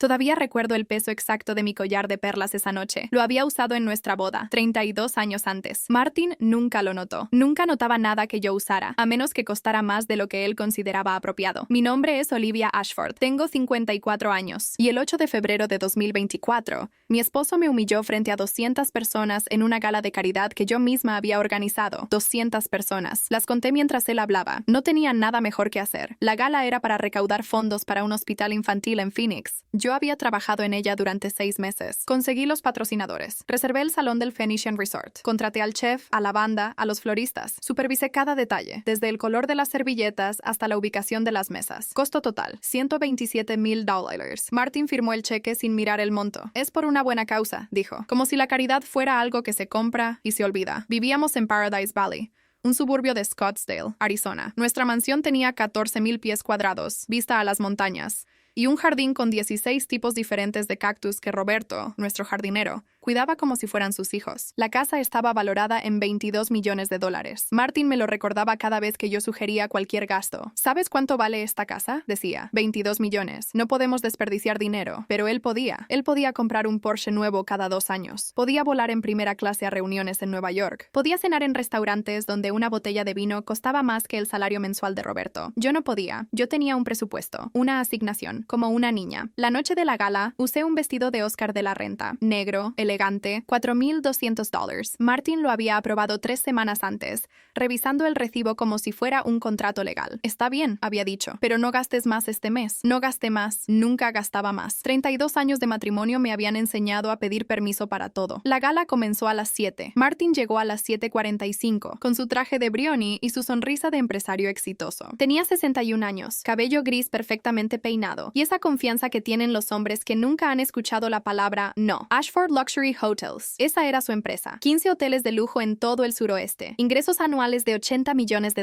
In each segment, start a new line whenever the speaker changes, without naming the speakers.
Todavía recuerdo el peso exacto de mi collar de perlas esa noche. Lo había usado en nuestra boda, 32 años antes. Martin nunca lo notó. Nunca notaba nada que yo usara, a menos que costara más de lo que él consideraba apropiado. Mi nombre es Olivia Ashford. Tengo 54 años. Y el 8 de febrero de 2024, mi esposo me humilló frente a 200 personas en una gala de caridad que yo misma había organizado. 200 personas. Las conté mientras él hablaba. No tenía nada mejor que hacer. La gala era para recaudar fondos para un hospital infantil en Phoenix. Yo había trabajado en ella durante 6 meses. Conseguí los patrocinadores. Reservé el salón del Phoenician Resort. Contraté al chef, a la banda, a los floristas. Supervisé cada detalle, desde el color de las servilletas hasta la ubicación de las mesas. Costo total, $127,000. Martin firmó el cheque sin mirar el monto. Es por una buena causa, dijo. Como si la caridad fuera algo que se compra y se olvida. Vivíamos en Paradise Valley, un suburbio de Scottsdale, Arizona. Nuestra mansión tenía 14,000 pies cuadrados, vista a las montañas, y un jardín con 16 tipos diferentes de cactus que Roberto, nuestro jardinero, cuidaba como si fueran sus hijos. La casa estaba valorada en $22 millones. Martin me lo recordaba cada vez que yo sugería cualquier gasto. ¿Sabes cuánto vale esta casa?, decía. 22 millones. No podemos desperdiciar dinero. Pero él podía. Él podía comprar un Porsche nuevo cada 2 años. Podía volar en primera clase a reuniones en Nueva York. Podía cenar en restaurantes donde una botella de vino costaba más que el salario mensual de Roberto. Yo no podía. Yo tenía un presupuesto, una asignación, como una niña. La noche de la gala, usé un vestido de Oscar de la Renta, negro, elegante, $4,200. Martin lo había aprobado 3 semanas antes, revisando el recibo como si fuera un contrato legal. Está bien, había dicho, pero no gastes más este mes. No gasté más, nunca gastaba más. 32 años de matrimonio me habían enseñado a pedir permiso para todo. La gala comenzó a las 7. Martin llegó a las 7:45, con su traje de Brioni y su sonrisa de empresario exitoso. Tenía 61 años, cabello gris perfectamente peinado, y esa confianza que tienen los hombres que nunca han escuchado la palabra no. Ashford Luxury Hotels. Esa era su empresa. 15 hoteles de lujo en todo el suroeste. Ingresos anuales de $80 millones.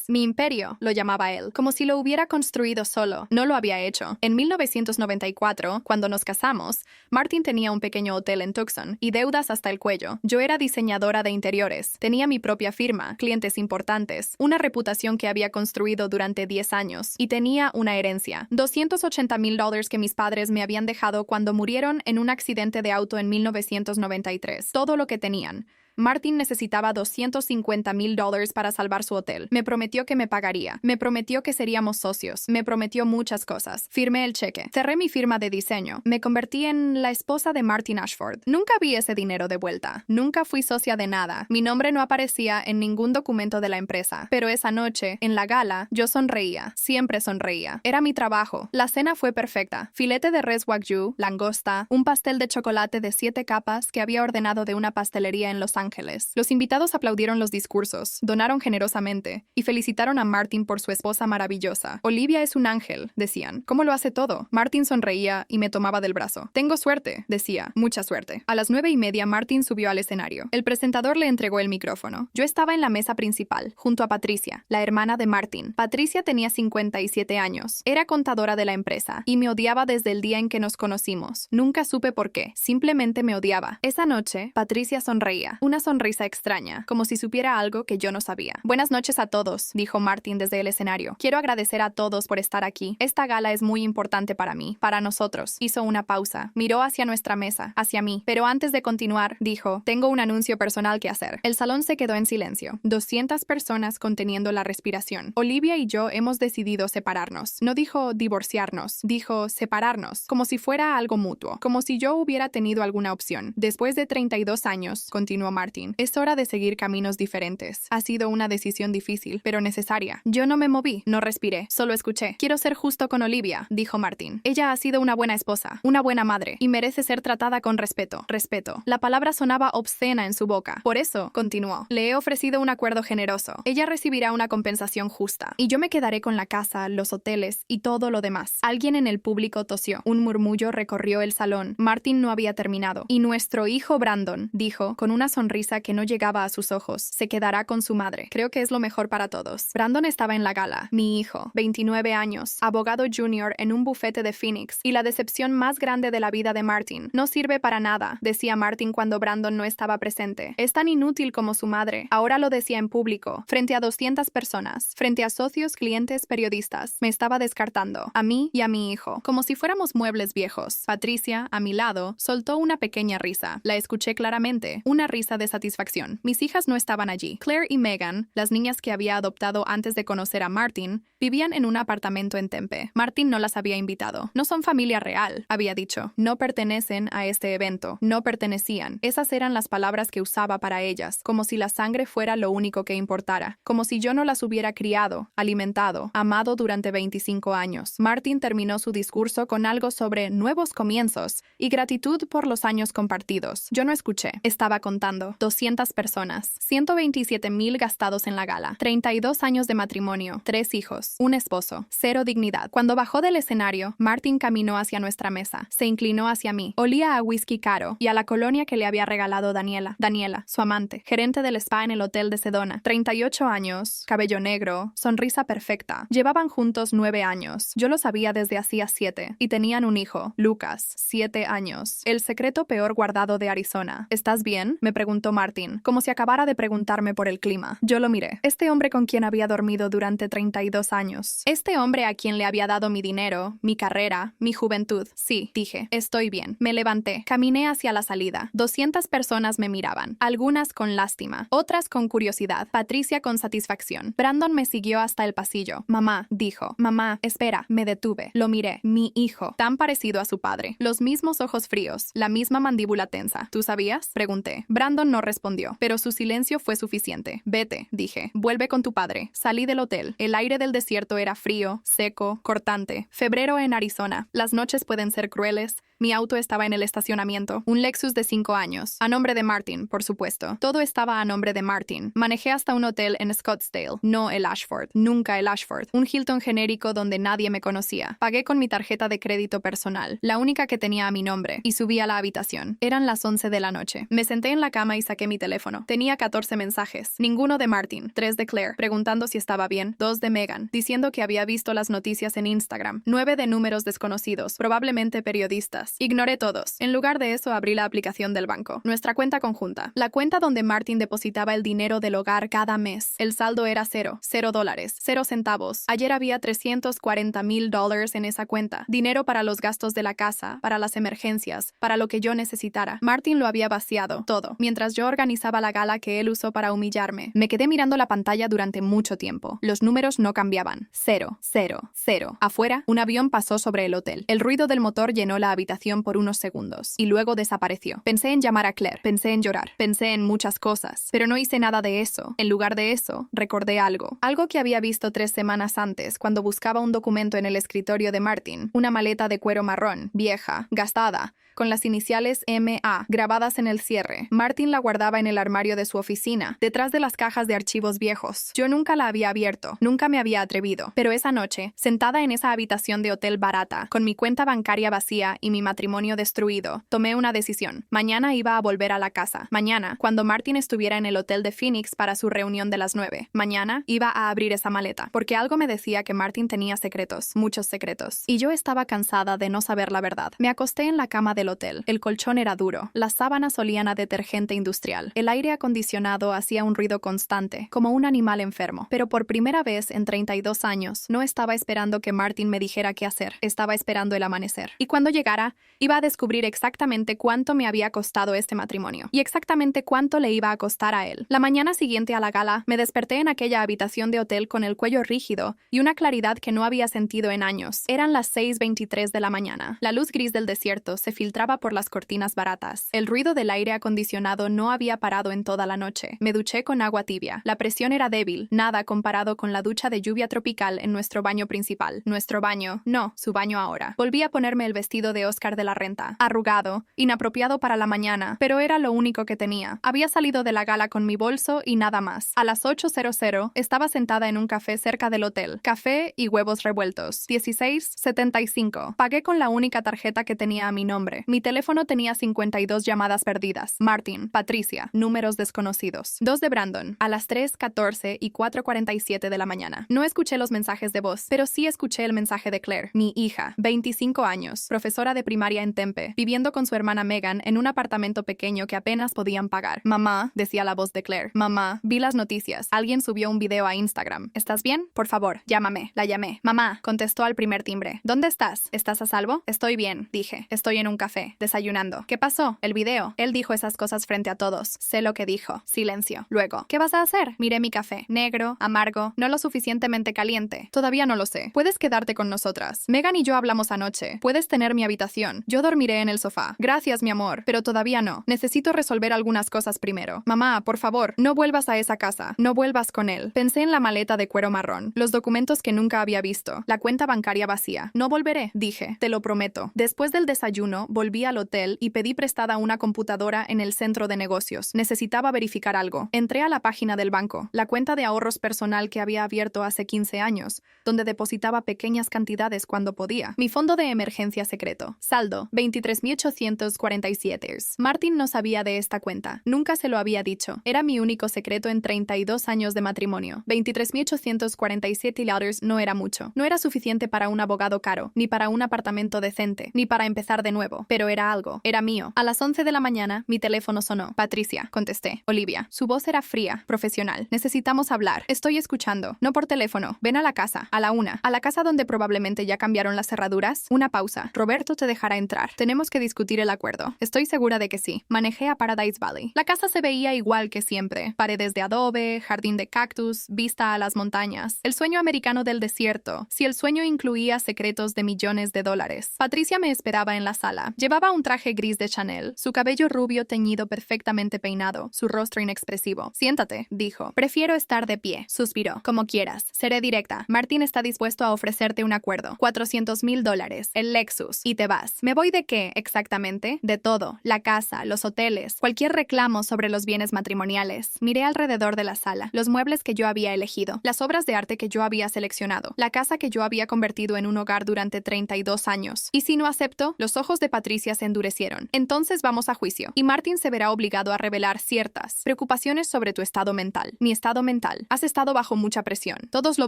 Mi imperio, lo llamaba él, como si lo hubiera construido solo. No lo había hecho. En 1994, cuando nos casamos, Martin tenía un pequeño hotel en Tucson y deudas hasta el cuello. Yo era diseñadora de interiores. Tenía mi propia firma, clientes importantes, una reputación que había construido durante 10 años y tenía una herencia. $280,000 que mis padres me habían dejado cuando murieron en un accidente de auto en 1993. Todo lo que tenían. Martin necesitaba $250,000 para salvar su hotel. Me prometió que me pagaría. Me prometió que seríamos socios. Me prometió muchas cosas. Firmé el cheque. Cerré mi firma de diseño. Me convertí en la esposa de Martin Ashford. Nunca vi ese dinero de vuelta. Nunca fui socia de nada. Mi nombre no aparecía en ningún documento de la empresa. Pero esa noche, en la gala, yo sonreía. Siempre sonreía. Era mi trabajo. La cena fue perfecta. Filete de res wagyu, langosta, un pastel de chocolate de 7 capas que había ordenado de una pastelería en Los Ángeles. Los invitados aplaudieron los discursos, donaron generosamente y felicitaron a Martin por su esposa maravillosa. Olivia es un ángel, decían. ¿Cómo lo hace todo? Martin sonreía y me tomaba del brazo. Tengo suerte, decía. Mucha suerte. A las 9:30, Martin subió al escenario. El presentador le entregó el micrófono. Yo estaba en la mesa principal, junto a Patricia, la hermana de Martin. Patricia tenía 57 años. Era contadora de la empresa y me odiaba desde el día en que nos conocimos. Nunca supe por qué. Simplemente me odiaba. Esa noche, Patricia sonreía. Una sonrisa extraña, como si supiera algo que yo no sabía. Buenas noches a todos, dijo Martin desde el escenario. Quiero agradecer a todos por estar aquí. Esta gala es muy importante para mí, para nosotros. Hizo una pausa. Miró hacia nuestra mesa, hacia mí. Pero antes de continuar, dijo, tengo un anuncio personal que hacer. El salón se quedó en silencio. 200 personas conteniendo la respiración. Olivia y yo hemos decidido separarnos. No dijo divorciarnos, dijo separarnos, como si fuera algo mutuo, como si yo hubiera tenido alguna opción. Después de 32 años, continuó Martin, es hora de seguir caminos diferentes. Ha sido una decisión difícil, pero necesaria. Yo no me moví, no respiré, solo escuché. Quiero ser justo con Olivia, dijo Martin. Ella ha sido una buena esposa, una buena madre, y merece ser tratada con respeto. Respeto. La palabra sonaba obscena en su boca. Por eso, continuó, le he ofrecido un acuerdo generoso. Ella recibirá una compensación justa, y yo me quedaré con la casa, los hoteles y todo lo demás. Alguien en el público tosió. Un murmullo recorrió el salón. Martin no había terminado. Y nuestro hijo Brandon, dijo, con una sonrisa sonrisa que no llegaba a sus ojos. Se quedará con su madre. Creo que es lo mejor para todos. Brandon estaba en la gala. Mi hijo, 29 años, abogado junior en un bufete de Phoenix, y la decepción más grande de la vida de Martin. No sirve para nada, decía Martin cuando Brandon no estaba presente. Es tan inútil como su madre. Ahora lo decía en público, frente a 200 personas, frente a socios, clientes, periodistas. Me estaba descartando, a mí y a mi hijo, como si fuéramos muebles viejos. Patricia, a mi lado, soltó una pequeña risa. La escuché claramente, una risa de satisfacción. Mis hijas no estaban allí. Claire y Megan, las niñas que había adoptado antes de conocer a Martin, vivían en un apartamento en Tempe. Martin no las había invitado. No son familia real, había dicho. No pertenecen a este evento. No pertenecían. Esas eran las palabras que usaba para ellas, como si la sangre fuera lo único que importara, como si yo no las hubiera criado, alimentado, amado durante 25 años. Martin terminó su discurso con algo sobre nuevos comienzos y gratitud por los años compartidos. Yo no escuché. Estaba contando. 200 personas. 127,000 gastados en la gala. 32 años de matrimonio. 3 hijos. Un esposo. 0 dignidad. Cuando bajó del escenario, Martin caminó hacia nuestra mesa. Se inclinó hacia mí. Olía a whisky caro y a la colonia que le había regalado Daniela. Daniela, su amante, gerente del spa en el hotel de Sedona. 38 años, cabello negro, sonrisa perfecta. Llevaban juntos 9 años. Yo lo sabía desde hacía 7. Y tenían un hijo, Lucas, 7 años. El secreto peor guardado de Arizona. ¿Estás bien?, me preguntó Martin, como si acabara de preguntarme por el clima. Yo lo miré. Este hombre con quien había dormido durante 32 años. Este hombre a quien le había dado mi dinero, mi carrera, mi juventud. Sí, dije, estoy bien. Me levanté. Caminé hacia la salida. 200 personas me miraban. Algunas con lástima, otras con curiosidad. Patricia con satisfacción. Brandon me siguió hasta el pasillo. Mamá, dijo. Mamá, espera. Me detuve. Lo miré. Mi hijo, tan parecido a su padre. Los mismos ojos fríos, la misma mandíbula tensa. ¿Tú sabías?, pregunté. Brandon no respondió, pero su silencio fue suficiente. Vete, dije. Vuelve con tu padre. Salí del hotel. El aire del desierto era frío, seco, cortante. Febrero en Arizona. Las noches pueden ser crueles. Mi auto estaba en el estacionamiento, un Lexus de 5 años, a nombre de Martin, por supuesto. Todo estaba a nombre de Martin. Manejé hasta un hotel en Scottsdale, no el Ashford, nunca el Ashford, un Hilton genérico donde nadie me conocía. Pagué con mi tarjeta de crédito personal, la única que tenía a mi nombre, y subí a la habitación. Eran las 11 de la noche. Me senté en la cama y saqué mi teléfono. Tenía 14 mensajes, ninguno de Martin, 3 de Claire, preguntando si estaba bien, 2 de Megan, diciendo que había visto las noticias en Instagram, 9 de números desconocidos, probablemente periodistas. Ignoré todos. En lugar de eso, abrí la aplicación del banco. Nuestra cuenta conjunta. La cuenta donde Martin depositaba el dinero del hogar cada mes. El saldo era $0 dólares, 0 centavos. Ayer había $340,000 en esa cuenta. Dinero para los gastos de la casa, para las emergencias, para lo que yo necesitara. Martin lo había vaciado, todo, mientras yo organizaba la gala que él usó para humillarme. Me quedé mirando la pantalla durante mucho tiempo. Los números no cambiaban. 0, 0, 0. Afuera, un avión pasó sobre el hotel. El ruido del motor llenó la habitación por unos segundos, y luego desapareció. Pensé en llamar a Claire, pensé en llorar, pensé en muchas cosas, pero no hice nada de eso. En lugar de eso, recordé algo que había visto 3 semanas antes, cuando buscaba un documento en el escritorio de Martin, una maleta de cuero marrón, vieja, gastada, con las iniciales MA grabadas en el cierre. Martin la guardaba en el armario de su oficina, detrás de las cajas de archivos viejos. Yo nunca la había abierto, nunca me había atrevido, pero esa noche, sentada en esa habitación de hotel barata, con mi cuenta bancaria vacía y mi matrimonio destruido, tomé una decisión. Mañana iba a volver a la casa. Mañana, cuando Martin estuviera en el hotel de Phoenix para su reunión de las 9. Mañana iba a abrir esa maleta, porque algo me decía que Martin tenía secretos, muchos secretos, y yo estaba cansada de no saber la verdad. Me acosté en la cama del hotel. El colchón era duro. Las sábanas olían a detergente industrial. El aire acondicionado hacía un ruido constante, como un animal enfermo. Pero por primera vez en 32 años, no estaba esperando que Martin me dijera qué hacer. Estaba esperando el amanecer. Y cuando llegara, iba a descubrir exactamente cuánto me había costado este matrimonio, y exactamente cuánto le iba a costar a él. La mañana siguiente a la gala, me desperté en aquella habitación de hotel con el cuello rígido y una claridad que no había sentido en años. Eran las 6:23 de la mañana. La luz gris del desierto se filtraba por las cortinas baratas. El ruido del aire acondicionado no había parado en toda la noche. Me duché con agua tibia. La presión era débil, nada comparado con la ducha de lluvia tropical en nuestro baño principal. Nuestro baño, no, su baño ahora. Volví a ponerme el vestido de Oscar de la Renta, arrugado, inapropiado para la mañana, pero era lo único que tenía. Había salido de la gala con mi bolso y nada más. A las 8:00 estaba sentada en un café cerca del hotel. Café y huevos revueltos. 16.75. Pagué con la única tarjeta que tenía a mi nombre. Mi teléfono tenía 52 llamadas perdidas. Martin, Patricia, Patricia, números desconocidos. 2 de Brandon, a las 3:14 y 4:47 de la mañana. No escuché los mensajes de voz, pero sí escuché el mensaje de Claire, mi hija, 25 años, profesora de primaria en Tempe, viviendo con su hermana Megan en un apartamento pequeño que apenas podían pagar. Mamá, decía la voz de Claire. Mamá, vi las noticias. Alguien subió un video a Instagram. ¿Estás bien? Por favor, llámame. La llamé. Mamá, contestó al primer timbre. ¿Dónde estás? ¿Estás a salvo? Estoy bien, dije. Estoy en un café, desayunando. ¿Qué pasó? El video. Él dijo esas cosas frente a todos. Sé lo que dijo. Silencio. Luego, ¿qué vas a hacer? Miré mi café. Negro, amargo, no lo suficientemente caliente. Todavía no lo sé. Puedes quedarte con nosotras. Megan y yo hablamos anoche. Puedes tener mi habitación. Yo dormiré en el sofá. Gracias, mi amor, pero todavía no. Necesito resolver algunas cosas primero. Mamá, por favor, no vuelvas a esa casa. No vuelvas con él. Pensé en la maleta de cuero marrón, los documentos que nunca había visto, la cuenta bancaria vacía. No volveré, dije. Te lo prometo. Después del desayuno, volví al hotel y pedí prestada una computadora en el centro de negocios. Necesitaba verificar algo. Entré a la página del banco, la cuenta de ahorros personal que había abierto hace 15 años, donde depositaba pequeñas cantidades cuando podía. Mi fondo de emergencia secreto. Saldo, 23,847. Martin no sabía de esta cuenta. Nunca se lo había dicho. Era mi único secreto en 32 años de matrimonio. $23,847 no era mucho. No era suficiente para un abogado caro, ni para un apartamento decente, ni para empezar de nuevo. Pero era algo. Era mío. A las 11 de la mañana, mi teléfono sonó. Patricia, contesté. Olivia. Su voz era fría, profesional. Necesitamos hablar. Estoy escuchando. No por teléfono. Ven a la casa. A la 1. A la casa donde probablemente ya cambiaron las cerraduras. Una pausa. Roberto te dejará entrar. Tenemos que discutir el acuerdo. Estoy segura de que sí. Manejé a Paradise Valley. La casa se veía igual que siempre. Paredes de adobe, jardín de cactus, vista a las montañas. El sueño americano del desierto, si el sueño incluía secretos de millones de dólares. Patricia me esperaba en la sala. Llevaba un traje gris de Chanel, su cabello rubio teñido perfectamente peinado, su rostro inexpresivo. Siéntate, dijo. Prefiero estar de pie, suspiró. Como quieras. Seré directa. Martin está dispuesto a ofrecerte un acuerdo. $400,000, el Lexus, y te vas. ¿Me voy de qué, exactamente? De todo. La casa, los hoteles, cualquier reclamo sobre los bienes matrimoniales. Miré alrededor de la sala, los muebles que yo había elegido, las obras de arte que yo había seleccionado, la casa que yo había convertido en un hogar durante 32 años. ¿Y si no acepto? Los ojos de Patricia se endurecieron. Entonces vamos a juicio, y Martin se verá obligado a revelar ciertas preocupaciones sobre tu estado mental. Mi estado mental. Has estado bajo mucha presión. Todos lo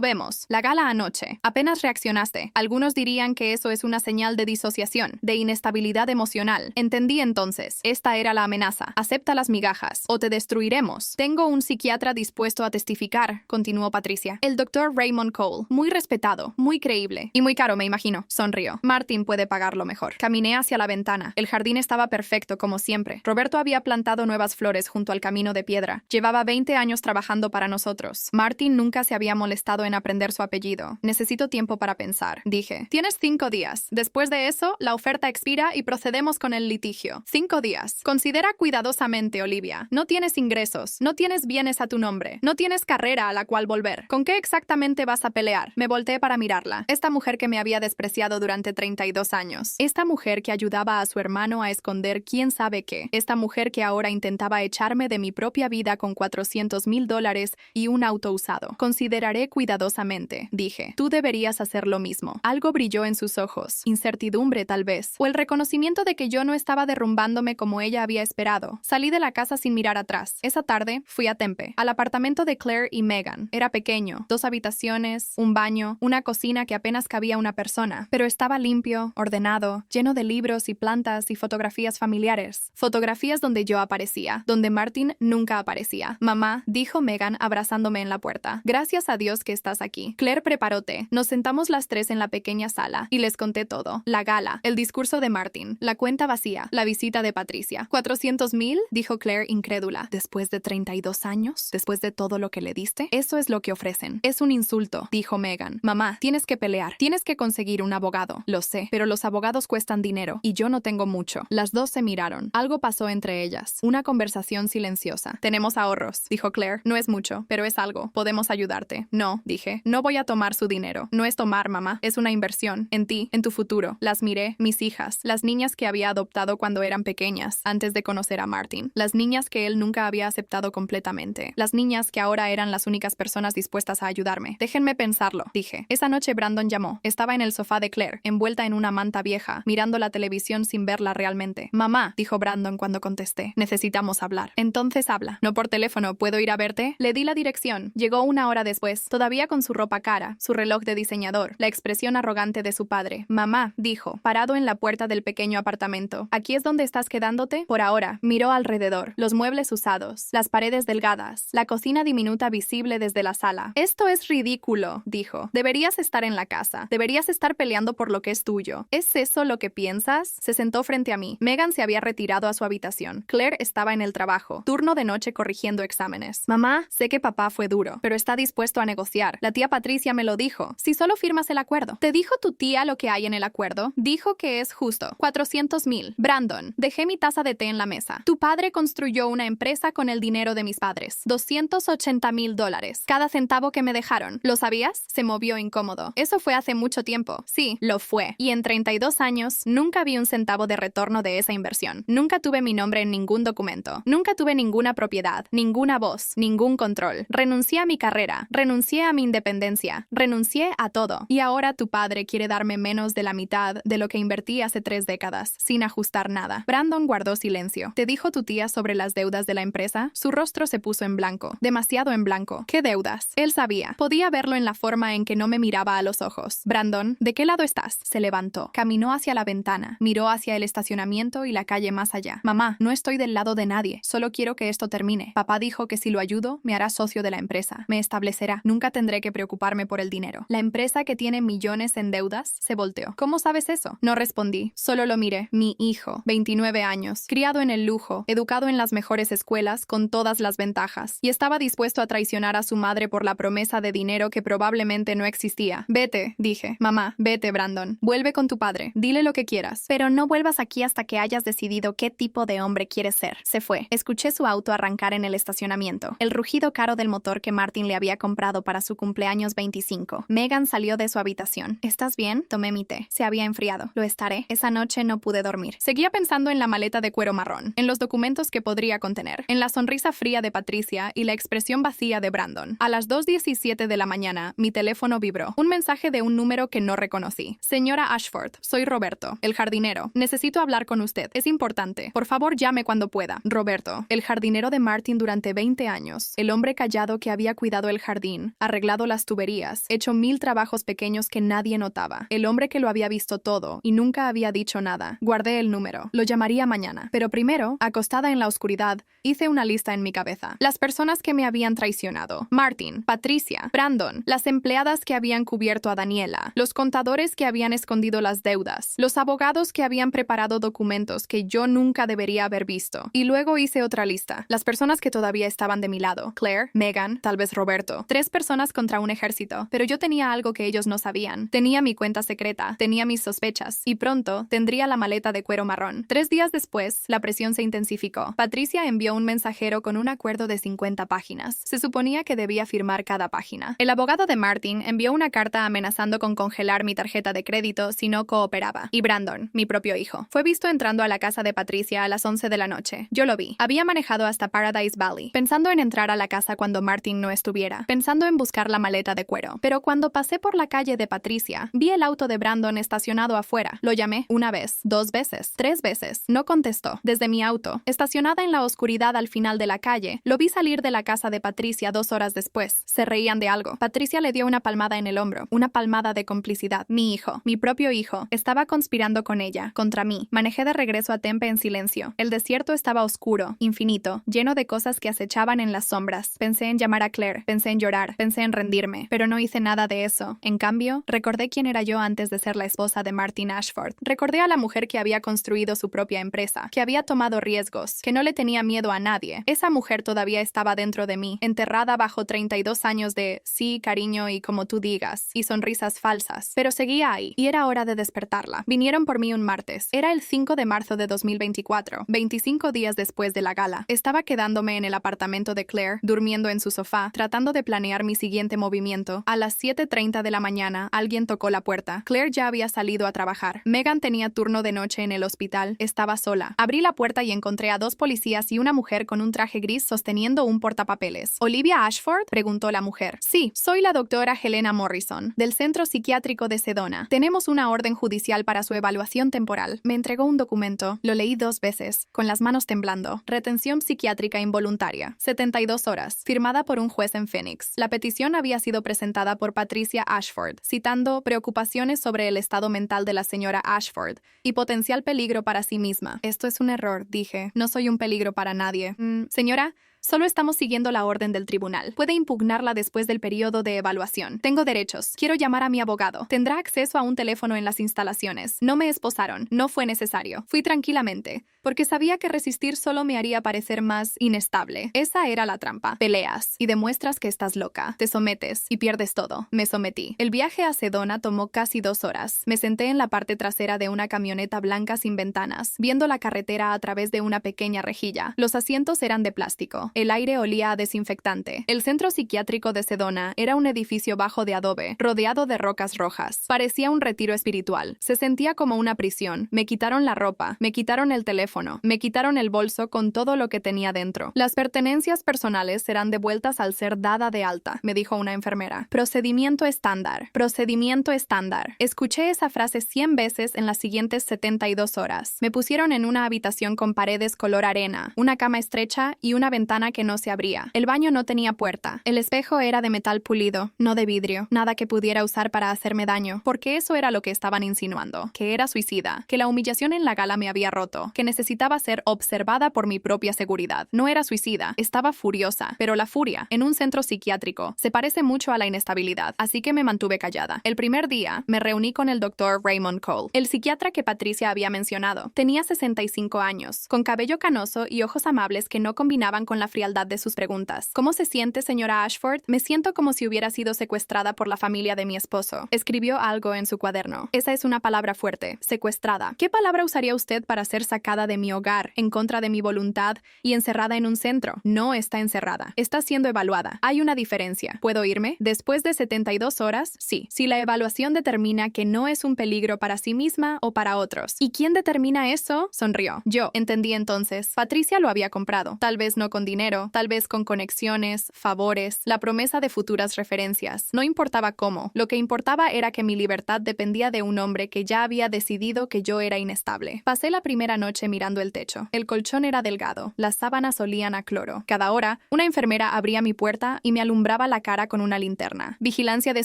vemos. La gala anoche. Apenas reaccionaste. Algunos dirían que eso es una señal de disociación, de inestabilidad emocional. Entendí entonces. Esta era la amenaza. Acepta las migajas, o te destruiremos. Tengo un psiquiatra dispuesto a testificar, continuó Patricia. El doctor Raymond Cole. Muy respetado, muy creíble. Y muy caro, me imagino. Sonrió. Martin puede pagarlo mejor. Caminé hacia la ventana. El jardín estaba perfecto, como siempre. Roberto había plantado nuevas flores junto al camino de piedra. Llevaba 20 años trabajando para nosotros. Martin nunca se había molestado en aprender su apellido. Necesito tiempo para pensar, dije. Tienes 5 días. Después de eso, la oferta expira y procedemos con el litigio. 5 días. Considera cuidadosamente, Olivia. No tienes ingresos. No tienes bienes a tu nombre. No tienes carrera a la cual volver. ¿Con qué exactamente vas a pelear? Me volteé para mirarla. Esta mujer que me había despreciado durante 32 años. Esta mujer que ayudaba a su hermano a esconder quién sabe qué. Esta mujer que ahora intentaba echarme de mi propia vida con $400,000 y un auto usado. Consideraré cuidadosamente, dije. Tú deberías hacer lo mismo. Algo brilló en sus ojos. Incertidumbre, tal vez. O el reconocimiento de que yo no estaba derrumbándome como ella había esperado. Salí de la casa sin mirar atrás. Esa tarde fui a Tempe, al apartamento de Claire y Megan. Era pequeño, 2 habitaciones, un baño, una cocina que apenas cabía una persona, pero estaba limpio, ordenado, lleno de libros y plantas y fotografías familiares. Fotografías donde yo aparecía, donde Martin nunca aparecía. Mamá, dijo Megan abrazándome en la puerta. Gracias a Dios que estás aquí. Claire preparó té. Nos sentamos las 3 en la pequeña sala y les conté todo. La gala, el discurso de Martin, la cuenta vacía, la visita de Patricia. ¿400,000? Dijo Claire incrédula. ¿Después de 32 años? ¿Después de todo lo que le diste? Eso es lo que ofrecen. Es un insulto, dijo Megan. Mamá, tienes que pelear. Tienes que conseguir un abogado. Lo sé, pero los abogados cuestan dinero y yo no tengo mucho. Las 2 se miraron. Algo pasó entre ellas. Una conversación silenciosa. Tenemos ahorros, dijo Claire. No es mucho, pero es algo. Podemos ayudarte. No, dije. No voy a tomar su dinero. No es tomar, mamá. Es una inversión. En ti, en tu futuro. Las miré. Mis hijas. Las niñas que había adoptado cuando eran pequeñas, antes de conocer a Martin. Las niñas que él nunca había aceptado completamente. Las niñas que ahora eran las únicas personas dispuestas a ayudarme. Déjenme pensarlo, dije. Esa noche Brandon llamó. Estaba en el sofá de Claire, envuelta en una manta vieja, mirando la televisión sin verla realmente. Mamá, dijo Brandon cuando contesté. necesitamos hablar. Entonces habla. No por teléfono, ¿puedo ir a verte? Le di la dirección. Llegó una hora después, todavía con su ropa cara, su reloj de diseñador, la expresión arrogante de su padre. Mamá, dijo, parado en la puerta del pequeño apartamento. ¿Aquí es donde estás quedándote? Por ahora. Miró alrededor. Los muebles usados, las paredes delgadas, la cocina diminuta visible desde la sala. Esto es ridículo, dijo. Deberías estar en la casa. Deberías estar peleando por lo que es tuyo. ¿Es eso lo que piensas? Se sentó frente a mí. Megan se había retirado a su habitación. Claire estaba en el trabajo, turno de noche corrigiendo exámenes. Mamá, sé que papá fue duro, pero está dispuesto a negociar. La tía Patricia me lo dijo. Si solo firmas el acuerdo. ¿Te dijo tu tía lo que hay en el acuerdo? Dijo que es justo. 400,000. Brandon, dejé mi taza de té en la mesa. Tu padre construyó una empresa con el dinero de mis padres. $280,000. Cada centavo que me dejaron. ¿Lo sabías? Se movió incómodo. Eso fue hace mucho tiempo. Sí, lo fue. Y en 32 años, nunca vi un centavo de retorno de esa inversión. Nunca tuve mi nombre en ningún documento. Nunca tuve ninguna propiedad, ninguna voz, ningún control. Renuncié a mi carrera. Renuncié a mi independencia. Renuncié a todo. Y ahora tu padre quiere darme menos de la mitad de lo que invertí hace 3 décadas, sin ajustar nada. Brandon guardó silencio. ¿Te dijo tu tía sobre las deudas de la empresa? Su rostro se puso en blanco. Demasiado en blanco. ¿Qué deudas? Él sabía. Podía verlo en la forma en que no me miraba a los ojos. Brandon, ¿de qué lado estás? Se levantó. Caminó hacia la ventana. Miró hacia el estacionamiento y la calle más allá. Mamá, no estoy del lado de nadie. Solo quiero que esto termine. Papá dijo que si lo ayudo, me hará socio de la empresa. Me establecerá. Nunca tendré que preocuparme por el dinero. La empresa que tiene millones en deudas se volteó. ¿Cómo sabes eso? No respondí. Solo lo miré. Mi hijo, 29 años, criado en el lujo, educado en las mejores escuelas, con todas las ventajas, y estaba dispuesto a traicionar a su madre por la promesa de dinero que probablemente no existía. Vete, dije. Mamá, vete, Brandon. Vuelve con tu padre. Dile lo que quieras. Pero no vuelvas aquí hasta que hayas decidido qué tipo de hombre quieres ser. Se fue. Escuché su auto arrancar en el estacionamiento. El rugido caro del motor que Martin le había comprado para su cumpleaños 25. Megan salió de su habitación. ¿Estás bien? Tomé mi té. Se había enfriado. Lo estaré. Esa noche no pude dormir. Seguía pensando en la maleta de cuero marrón, en los documentos que podría contener, en la sonrisa fría de Patricia y la expresión vacía de Brandon. A las 2:17 de la mañana, mi teléfono vibró. Un mensaje de un número que no reconocí. Señora Ashford, soy Roberto, el jardinero. Necesito hablar con usted. Es importante. Por favor, llame cuando pueda. Roberto, el jardinero de Martin durante 20 años. El hombre callado que había cuidado el jardín, arreglado las tuberías, hecho 1000 trabajos pequeños que nadie notaba. El hombre que lo había visto todo y nunca había dicho nada. Guardé el número. Lo llamaría mañana. Pero primero, acostada en la oscuridad, hice una lista en mi cabeza. Las personas que me habían traicionado. Martin, Patricia, Brandon, las empleadas que habían cubierto a Daniela, los contadores que habían escondido las deudas, los abogados que habían preparado documentos que yo nunca debería haber visto. Y luego hice otra lista. Las personas que todavía estaban de mi lado. Claire, Megan, tal vez Roberto. 3 personas contra un ejército. Pero yo tenía algo que ellos no sabían. Tenía mi cuenta secreta, tenía mis sospechas, y pronto tendría la maleta de cuero marrón. 3 días después, la presión se intensificó. Patricia envió un mensajero con un acuerdo de 50 páginas. Se suponía que debía firmar cada página. El abogado de Martin envió una carta amenazando con congelar mi tarjeta de crédito si no cooperaba. Y Brandon, mi propio hijo, fue visto entrando a la casa de Patricia a las 11 de la noche. Yo lo vi. Había manejado hasta Paradise Valley, pensando en entrar a la casa cuando Martin no estuviera, pensando en buscar la maleta de cuero. Pero cuando pasé por la calle de Patricia, vi el auto de Brandon estacionado afuera. Lo llamé 1 vez, 2 veces, 3 veces. No contestó. Desde mi auto, estacionada en la oscuridad al final de la calle, lo vi salir de la casa de Patricia 2 horas después. Se reían de algo. Patricia le dio una palmada en el hombro, una palmada de complicidad. Mi hijo, mi propio hijo, estaba conspirando con ella, contra mí. Manejé de regreso a Tempe en silencio. El desierto estaba oscuro, infinito, lleno de cosas que acechaban en las sombras. Pensé en llamar a Claire, pensé en llorar, pensé en rendirme, pero no hice nada de eso. En cambio, recordé quién era yo antes de ser la esposa de Martin Ashford. Recordé a la mujer que había construido su propia empresa, que había tomado riesgos, que no le tenía miedo a nadie. Esa mujer todavía estaba dentro de mí, enterrada bajo 32 años de sí, cariño y como tú digas, y sonrisas falsas. Pero seguía ahí, y era hora de despertarla. Vinieron por mí un martes. Era el 5 de marzo de 2024, 25 días después de la gala. Estaba quedándome en el apartamento de Claire, durmiendo en su sofá, tratando de planear mi siguiente movimiento. A las 7:30 de la mañana, alguien tocó la puerta. Claire ya había salido a trabajar. Megan tenía turno de noche en el hospital. Estaba sola. Abrí la puerta y encontré a 2 policías y una mujer con un traje gris sosteniendo un portapapeles. ¿Olivia Ashford?, preguntó la mujer. Sí, soy la doctora Helena Morrison, del Centro Psiquiátrico de Sedona. Tenemos una orden judicial para su evaluación temporal. Me entregó un documento. Lo leí 2 veces, con las manos manos temblando. Retención psiquiátrica involuntaria. 72 horas. Firmada por un juez en Phoenix. La petición había sido presentada por Patricia Ashford, citando preocupaciones sobre el estado mental de la señora Ashford y potencial peligro para sí misma. Esto es un error, dije. No soy un peligro para nadie. Señora, solo estamos siguiendo la orden del tribunal. Puede impugnarla después del periodo de evaluación. Tengo derechos. Quiero llamar a mi abogado. Tendrá acceso a un teléfono en las instalaciones. No me esposaron. No fue necesario. Fui tranquilamente, porque sabía que resistir solo me haría parecer más inestable. Esa era la trampa. Peleas y demuestras que estás loca. Te sometes y pierdes todo. Me sometí. El viaje a Sedona tomó casi 2 horas. Me senté en la parte trasera de una camioneta blanca sin ventanas, viendo la carretera a través de una pequeña rejilla. Los asientos eran de plástico. El aire olía a desinfectante. El centro psiquiátrico de Sedona era un edificio bajo de adobe, rodeado de rocas rojas. Parecía un retiro espiritual. Se sentía como una prisión. Me quitaron la ropa, me quitaron el teléfono, me quitaron el bolso con todo lo que tenía dentro. Las pertenencias personales serán devueltas al ser dada de alta, me dijo una enfermera. Procedimiento estándar. Procedimiento estándar. Escuché esa frase 100 veces en las siguientes 72 horas. Me pusieron en una habitación con paredes color arena, una cama estrecha y una ventana que no se abría. El baño no tenía puerta. El espejo era de metal pulido, no de vidrio. Nada que pudiera usar para hacerme daño, porque eso era lo que estaban insinuando, que era suicida, que la humillación en la gala me había roto, que necesitaba ser observada por mi propia seguridad. No era suicida, estaba furiosa, pero la furia, en un centro psiquiátrico, se parece mucho a la inestabilidad, así que me mantuve callada. El primer día, me reuní con el doctor Raymond Cole, el psiquiatra que Patricia había mencionado. Tenía 65 años, con cabello canoso y ojos amables que no combinaban con la frialdad de sus preguntas. ¿Cómo se siente, señora Ashford? Me siento como si hubiera sido secuestrada por la familia de mi esposo. Escribió algo en su cuaderno. Esa es una palabra fuerte. Secuestrada. ¿Qué palabra usaría usted para ser sacada de mi hogar, en contra de mi voluntad y encerrada en un centro? No está encerrada. Está siendo evaluada. Hay una diferencia. ¿Puedo irme? Después de 72 horas, sí. Si la evaluación determina que no es un peligro para sí misma o para otros. ¿Y quién determina eso? Sonrió. Yo. Entendí entonces. Patricia lo había comprado. Tal vez no con dinero, tal vez con conexiones, favores, la promesa de futuras referencias. No importaba cómo. Lo que importaba era que mi libertad dependía de un hombre que ya había decidido que yo era inestable. Pasé la primera noche mirando el techo. El colchón era delgado. Las sábanas olían a cloro. Cada hora, una enfermera abría mi puerta y me alumbraba la cara con una linterna. Vigilancia de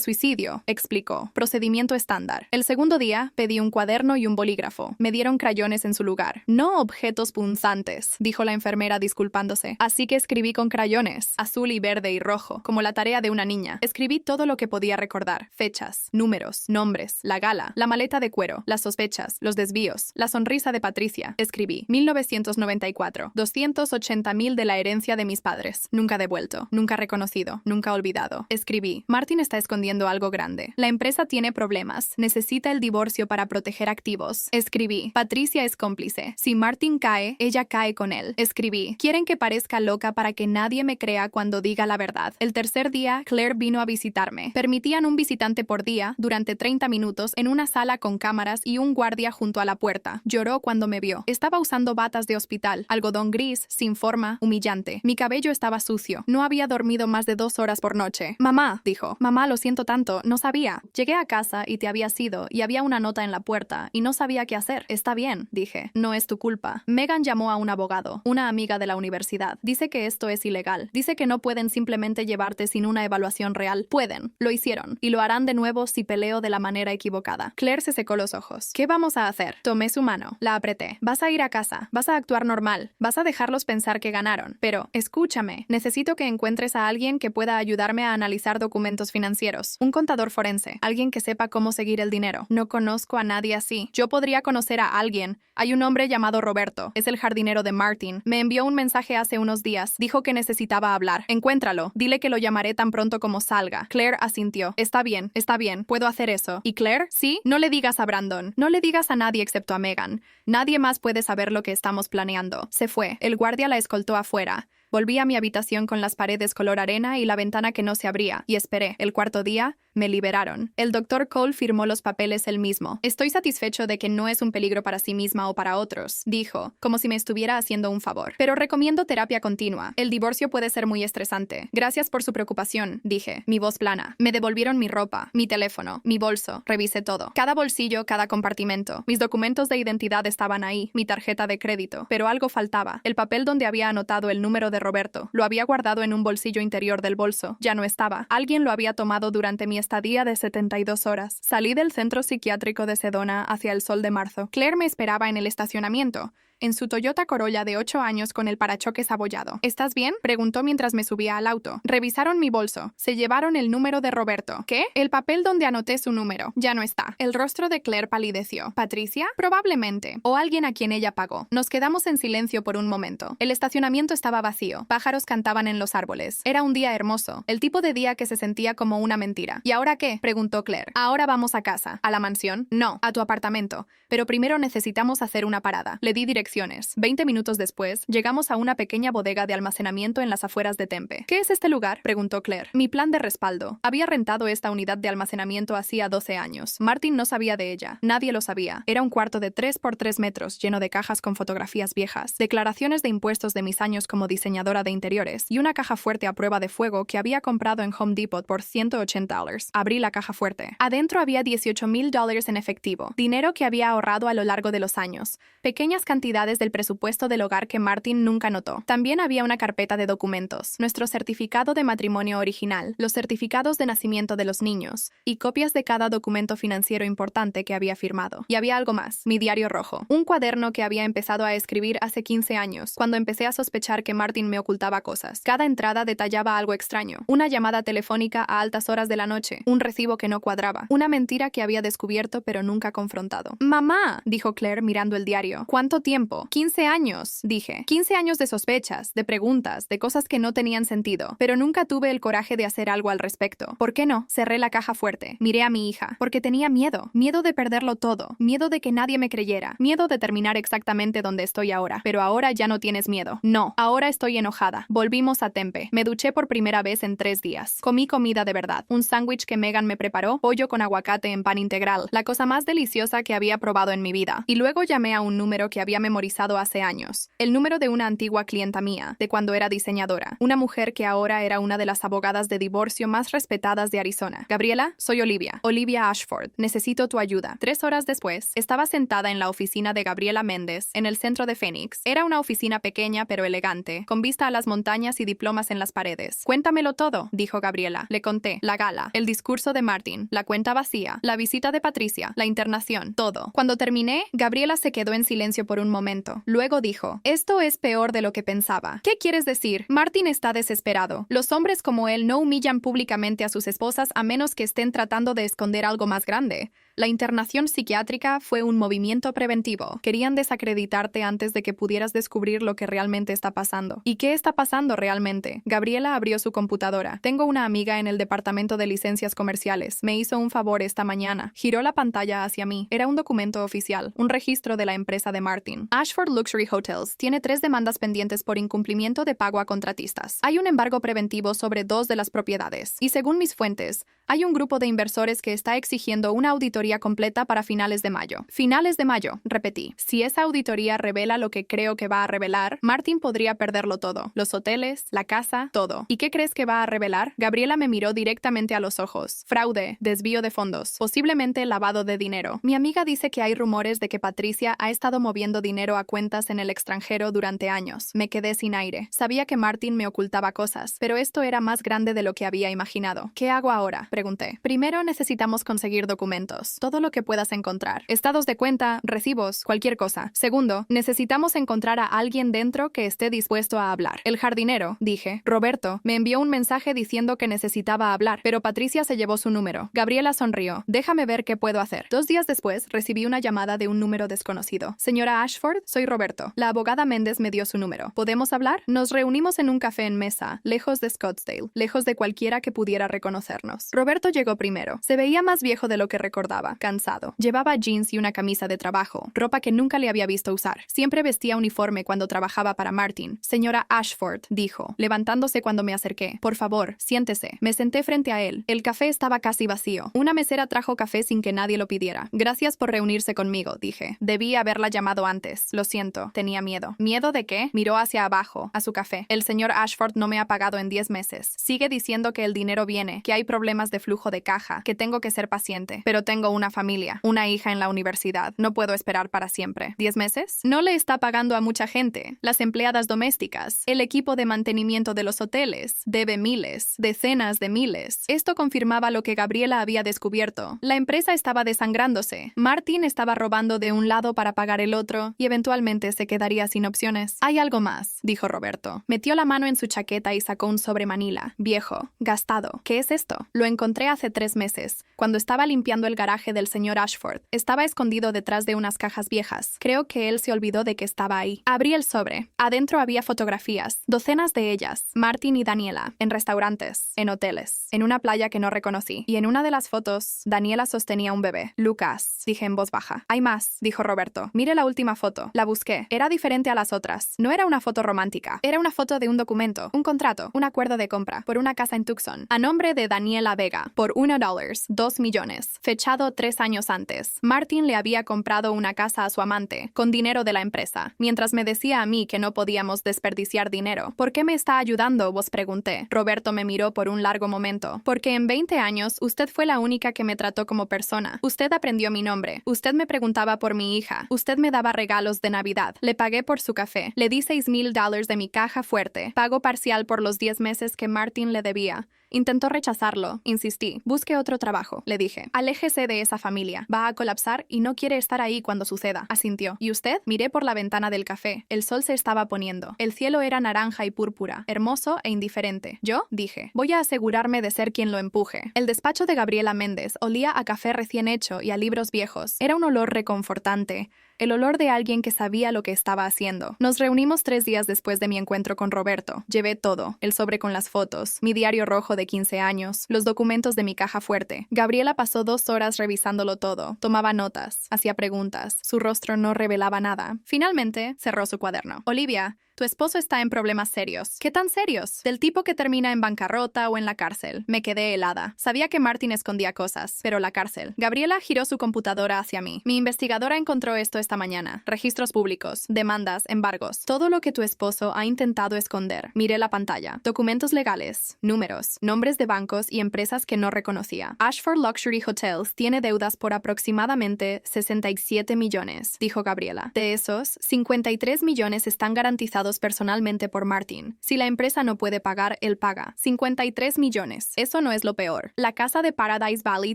suicidio, explicó. Procedimiento estándar. El segundo día, pedí un cuaderno y un bolígrafo. Me dieron crayones en su lugar. No objetos punzantes, dijo la enfermera disculpándose. Así que escribí con crayones, azul y verde y rojo, como la tarea de una niña. Escribí todo lo que podía recordar. Fechas, números, nombres, la gala, la maleta de cuero, las sospechas, los desvíos, la sonrisa de Patricia. Escribí 1994, 280,000 de la herencia de mis padres. Nunca devuelto, nunca reconocido, nunca olvidado. Escribí, Martin está escondiendo algo grande. La empresa tiene problemas. Necesita el divorcio para proteger activos. Escribí, Patricia es cómplice. Si Martin cae, ella cae con él. Escribí, quieren que parezca loca para que nadie me crea cuando diga la verdad. El tercer día, Claire vino a visitarme. Permitían un visitante por día durante 30 minutos en una sala con cámaras y un guardia junto a la puerta. Lloró cuando me vio. Estaba usando batas de hospital, algodón gris, sin forma, humillante. Mi cabello estaba sucio. No había dormido más de 2 horas por noche. Mamá, dijo. Mamá, lo siento tanto, no sabía. Llegué a casa y te habías ido y había una nota en la puerta y no sabía qué hacer. Está bien, dije. No es tu culpa. Megan llamó a un abogado, una amiga de la universidad. Dice que esto es ilegal. Dice que no pueden simplemente llevarte sin una evaluación real. Pueden. Lo hicieron. Y lo harán de nuevo si peleo de la manera equivocada. Claire se secó los ojos. ¿Qué vamos a hacer? Tomé su mano. La apreté. Vas a ir a casa. Vas a actuar normal. Vas a dejarlos pensar que ganaron. Pero, escúchame. Necesito que encuentres a alguien que pueda ayudarme a analizar documentos financieros. Un contador forense. Alguien que sepa cómo seguir el dinero. No conozco a nadie así. Yo podría conocer a alguien. Hay un hombre llamado Roberto. Es el jardinero de Martin. Me envió un mensaje hace unos días. Dijo que necesitaba hablar. Encuéntralo. Dile que lo llamaré tan pronto como salga. Claire asintió. Está bien, puedo hacer eso. ¿Y Claire? ¿Sí? No le digas a Brandon. No le digas a nadie excepto a Megan. Nadie más puede saber lo que estamos planeando. Se fue. El guardia la escoltó afuera. Volví a mi habitación con las paredes color arena y la ventana que no se abría, y esperé. El cuarto día, me liberaron. El doctor Cole firmó los papeles él mismo. Estoy satisfecho de que no es un peligro para sí misma o para otros, dijo, como si me estuviera haciendo un favor. Pero recomiendo terapia continua. El divorcio puede ser muy estresante. Gracias por su preocupación, dije, mi voz plana. Me devolvieron mi ropa, mi teléfono, mi bolso. Revisé todo. Cada bolsillo, cada compartimento. Mis documentos de identidad estaban ahí, mi tarjeta de crédito. Pero algo faltaba. El papel donde había anotado el número de Roberto. Lo había guardado en un bolsillo interior del bolso. Ya no estaba. Alguien lo había tomado durante mi estadía de 72 horas. Salí del centro psiquiátrico de Sedona hacia el sol de marzo. Claire me esperaba en el estacionamiento, en su Toyota Corolla de 8 años con el parachoques abollado. ¿Estás bien?, preguntó mientras me subía al auto. Revisaron mi bolso. Se llevaron el número de Roberto. ¿Qué? El papel donde anoté su número. Ya no está. El rostro de Claire palideció. ¿Patricia? Probablemente. O alguien a quien ella pagó. Nos quedamos en silencio por un momento. El estacionamiento estaba vacío. Pájaros cantaban en los árboles. Era un día hermoso. El tipo de día que se sentía como una mentira. ¿Y ahora qué?, preguntó Claire. Ahora vamos a casa. ¿A la mansión? No, a tu apartamento. Pero primero necesitamos hacer una parada. Le di direcciones. 20 minutos después, llegamos a una pequeña bodega de almacenamiento en las afueras de Tempe. ¿Qué es este lugar?, preguntó Claire. Mi plan de respaldo. Había rentado esta unidad de almacenamiento hacía 12 años. Martin no sabía de ella. Nadie lo sabía. Era un cuarto de 3 por 3 metros, lleno de cajas con fotografías viejas, declaraciones de impuestos de mis años como diseñadora de interiores y una caja fuerte a prueba de fuego que había comprado en Home Depot por $180. Abrí la caja fuerte. Adentro había $18,000 en efectivo, dinero que había ahorrado a lo largo de los años. Pequeñas cantidades del presupuesto del hogar que Martin nunca notó. También había una carpeta de documentos, nuestro certificado de matrimonio original, los certificados de nacimiento de los niños, y copias de cada documento financiero importante que había firmado. Y había algo más, mi diario rojo, un cuaderno que había empezado a escribir hace 15 años, cuando empecé a sospechar que Martin me ocultaba cosas. Cada entrada detallaba algo extraño, una llamada telefónica a altas horas de la noche, un recibo que no cuadraba, una mentira que había descubierto pero nunca confrontado. «Mamá», dijo Claire mirando el diario. «¿Cuánto tiempo?» 15 años, dije. 15 años de sospechas, de preguntas, de cosas que no tenían sentido. Pero nunca tuve el coraje de hacer algo al respecto. ¿Por qué no? Cerré la caja fuerte. Miré a mi hija. Porque tenía miedo. Miedo de perderlo todo. Miedo de que nadie me creyera. Miedo de terminar exactamente donde estoy ahora. Pero ahora ya no tienes miedo. No. Ahora estoy enojada. Volvimos a Tempe. Me duché por primera vez en 3 días. Comí comida de verdad. Un sándwich que Megan me preparó, pollo con aguacate en pan integral. La cosa más deliciosa que había probado en mi vida. Y luego llamé a un número que había memorizado hace años. El número de una antigua clienta mía, de cuando era diseñadora. Una mujer que ahora era una de las abogadas de divorcio más respetadas de Arizona. Gabriela, soy Olivia. Olivia Ashford. Necesito tu ayuda. 3 horas después, estaba sentada en la oficina de Gabriela Méndez, en el centro de Phoenix. Era una oficina pequeña pero elegante, con vista a las montañas y diplomas en las paredes. Cuéntamelo todo, dijo Gabriela. Le conté. La gala, el discurso de Martin, la cuenta vacía, la visita de Patricia, la internación, todo. Cuando terminé, Gabriela se quedó en silencio por un momento. Luego dijo, «Esto es peor de lo que pensaba». «¿Qué quieres decir?» Martin está desesperado. Los hombres como él no humillan públicamente a sus esposas a menos que estén tratando de esconder algo más grande. La internación psiquiátrica fue un movimiento preventivo. Querían desacreditarte antes de que pudieras descubrir lo que realmente está pasando. ¿Y qué está pasando realmente? Gabriela abrió su computadora. Tengo una amiga en el departamento de licencias comerciales. Me hizo un favor esta mañana. Giró la pantalla hacia mí. Era un documento oficial, un registro de la empresa de Martin. Ashford Luxury Hotels tiene 3 demandas pendientes por incumplimiento de pago a contratistas. Hay un embargo preventivo sobre 2 de las propiedades. Y según mis fuentes, hay un grupo de inversores que está exigiendo una auditoría completa para finales de mayo. Finales de mayo, repetí. Si esa auditoría revela lo que creo que va a revelar, Martin podría perderlo todo. Los hoteles, la casa, todo. ¿Y qué crees que va a revelar? Gabriela me miró directamente a los ojos. Fraude, desvío de fondos, posiblemente lavado de dinero. Mi amiga dice que hay rumores de que Patricia ha estado moviendo dinero a cuentas en el extranjero durante años. Me quedé sin aire. Sabía que Martin me ocultaba cosas, pero esto era más grande de lo que había imaginado. ¿Qué hago ahora?, pregunté. Primero necesitamos conseguir documentos. Todo lo que puedas encontrar. Estados de cuenta, recibos, cualquier cosa. Segundo, necesitamos encontrar a alguien dentro que esté dispuesto a hablar. El jardinero, dije. Roberto, me envió un mensaje diciendo que necesitaba hablar, pero Patricia se llevó su número. Gabriela sonrió. Déjame ver qué puedo hacer. 2 días después, recibí una llamada de un número desconocido. Señora Ashford, soy Roberto. La abogada Méndez me dio su número. ¿Podemos hablar? Nos reunimos en un café en mesa, lejos de Scottsdale, lejos de cualquiera que pudiera reconocernos. Roberto llegó primero. Se veía más viejo de lo que recordaba. estaba, cansado. Llevaba jeans y una camisa de trabajo, ropa que nunca le había visto usar. Siempre vestía uniforme cuando trabajaba para Martin. Señora Ashford, dijo, levantándose cuando me acerqué. Por favor, siéntese. Me senté frente a él. El café estaba casi vacío. Una mesera trajo café sin que nadie lo pidiera. Gracias por reunirse conmigo, dije. Debí haberla llamado antes. Lo siento. Tenía miedo. ¿Miedo de qué? Miró hacia abajo, a su café. El señor Ashford no me ha pagado en 10 meses. Sigue diciendo que el dinero viene, que hay problemas de flujo de caja, que tengo que ser paciente. Pero tengo una familia, una hija en la universidad. No puedo esperar para siempre. ¿10 meses? No le está pagando a mucha gente. Las empleadas domésticas, el equipo de mantenimiento de los hoteles. Debe miles, decenas de miles. Esto confirmaba lo que Gabriela había descubierto. La empresa estaba desangrándose. Martin estaba robando de un lado para pagar el otro y eventualmente se quedaría sin opciones. Hay algo más, dijo Roberto. Metió la mano en su chaqueta y sacó un sobre Manila, viejo, gastado. ¿Qué es esto? Lo encontré hace 3 meses, cuando estaba limpiando el garaje del señor Ashford. Estaba escondido detrás de unas cajas viejas. Creo que él se olvidó de que estaba ahí. Abrí el sobre. Adentro había fotografías, docenas de ellas, Martin y Daniela, en restaurantes, en hoteles, en una playa que no reconocí. Y en una de las fotos, Daniela sostenía un bebé. Lucas, dije en voz baja. Hay más, dijo Roberto. Mire la última foto. La busqué. Era diferente a las otras. No era una foto romántica. Era una foto de un documento, un contrato, un acuerdo de compra, por una casa en Tucson, a nombre de Daniela Vega, por $1, 2 millones, fechado 3 años antes. Martin le había comprado una casa a su amante, con dinero de la empresa, mientras me decía a mí que no podíamos desperdiciar dinero. ¿Por qué me está ayudando? Vos pregunté. Roberto me miró por un largo momento. Porque en 20 años usted fue la única que me trató como persona. Usted aprendió mi nombre. Usted me preguntaba por mi hija. Usted me daba regalos de Navidad. Le pagué por su café. Le di $6,000 de mi caja fuerte. Pago parcial por los 10 meses que Martin le debía. Intentó rechazarlo. Insistí. Busque otro trabajo, le dije. Aléjese de esa familia. Va a colapsar y no quiere estar ahí cuando suceda. Asintió. ¿Y usted? Miré por la ventana del café. El sol se estaba poniendo. El cielo era naranja y púrpura, hermoso e indiferente. ¿Yo? Dije. Voy a asegurarme de ser quien lo empuje. El despacho de Gabriela Méndez olía a café recién hecho y a libros viejos. Era un olor reconfortante. El olor de alguien que sabía lo que estaba haciendo. Nos reunimos 3 días después de mi encuentro con Roberto. Llevé todo, el sobre con las fotos, mi diario rojo de 15 años, los documentos de mi caja fuerte. Gabriela pasó 2 horas revisándolo todo. Tomaba notas, hacía preguntas. Su rostro no revelaba nada. Finalmente, cerró su cuaderno. Olivia, tu esposo está en problemas serios. ¿Qué tan serios? Del tipo que termina en bancarrota o en la cárcel. Me quedé helada. Sabía que Martin escondía cosas, pero la cárcel. Gabriela giró su computadora hacia mí. Mi investigadora encontró esto esta mañana. Registros públicos, demandas, embargos. Todo lo que tu esposo ha intentado esconder. Miré la pantalla. Documentos legales, números, nombres de bancos y empresas que no reconocía. Ashford Luxury Hotels tiene deudas por aproximadamente 67 millones, dijo Gabriela. De esos, 53 millones están garantizados personalmente por Martin. Si la empresa no puede pagar, él paga. 53 millones. Eso no es lo peor. La casa de Paradise Valley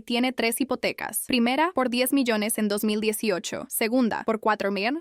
tiene 3 hipotecas. Primera, por 10 millones en 2018. Segunda, por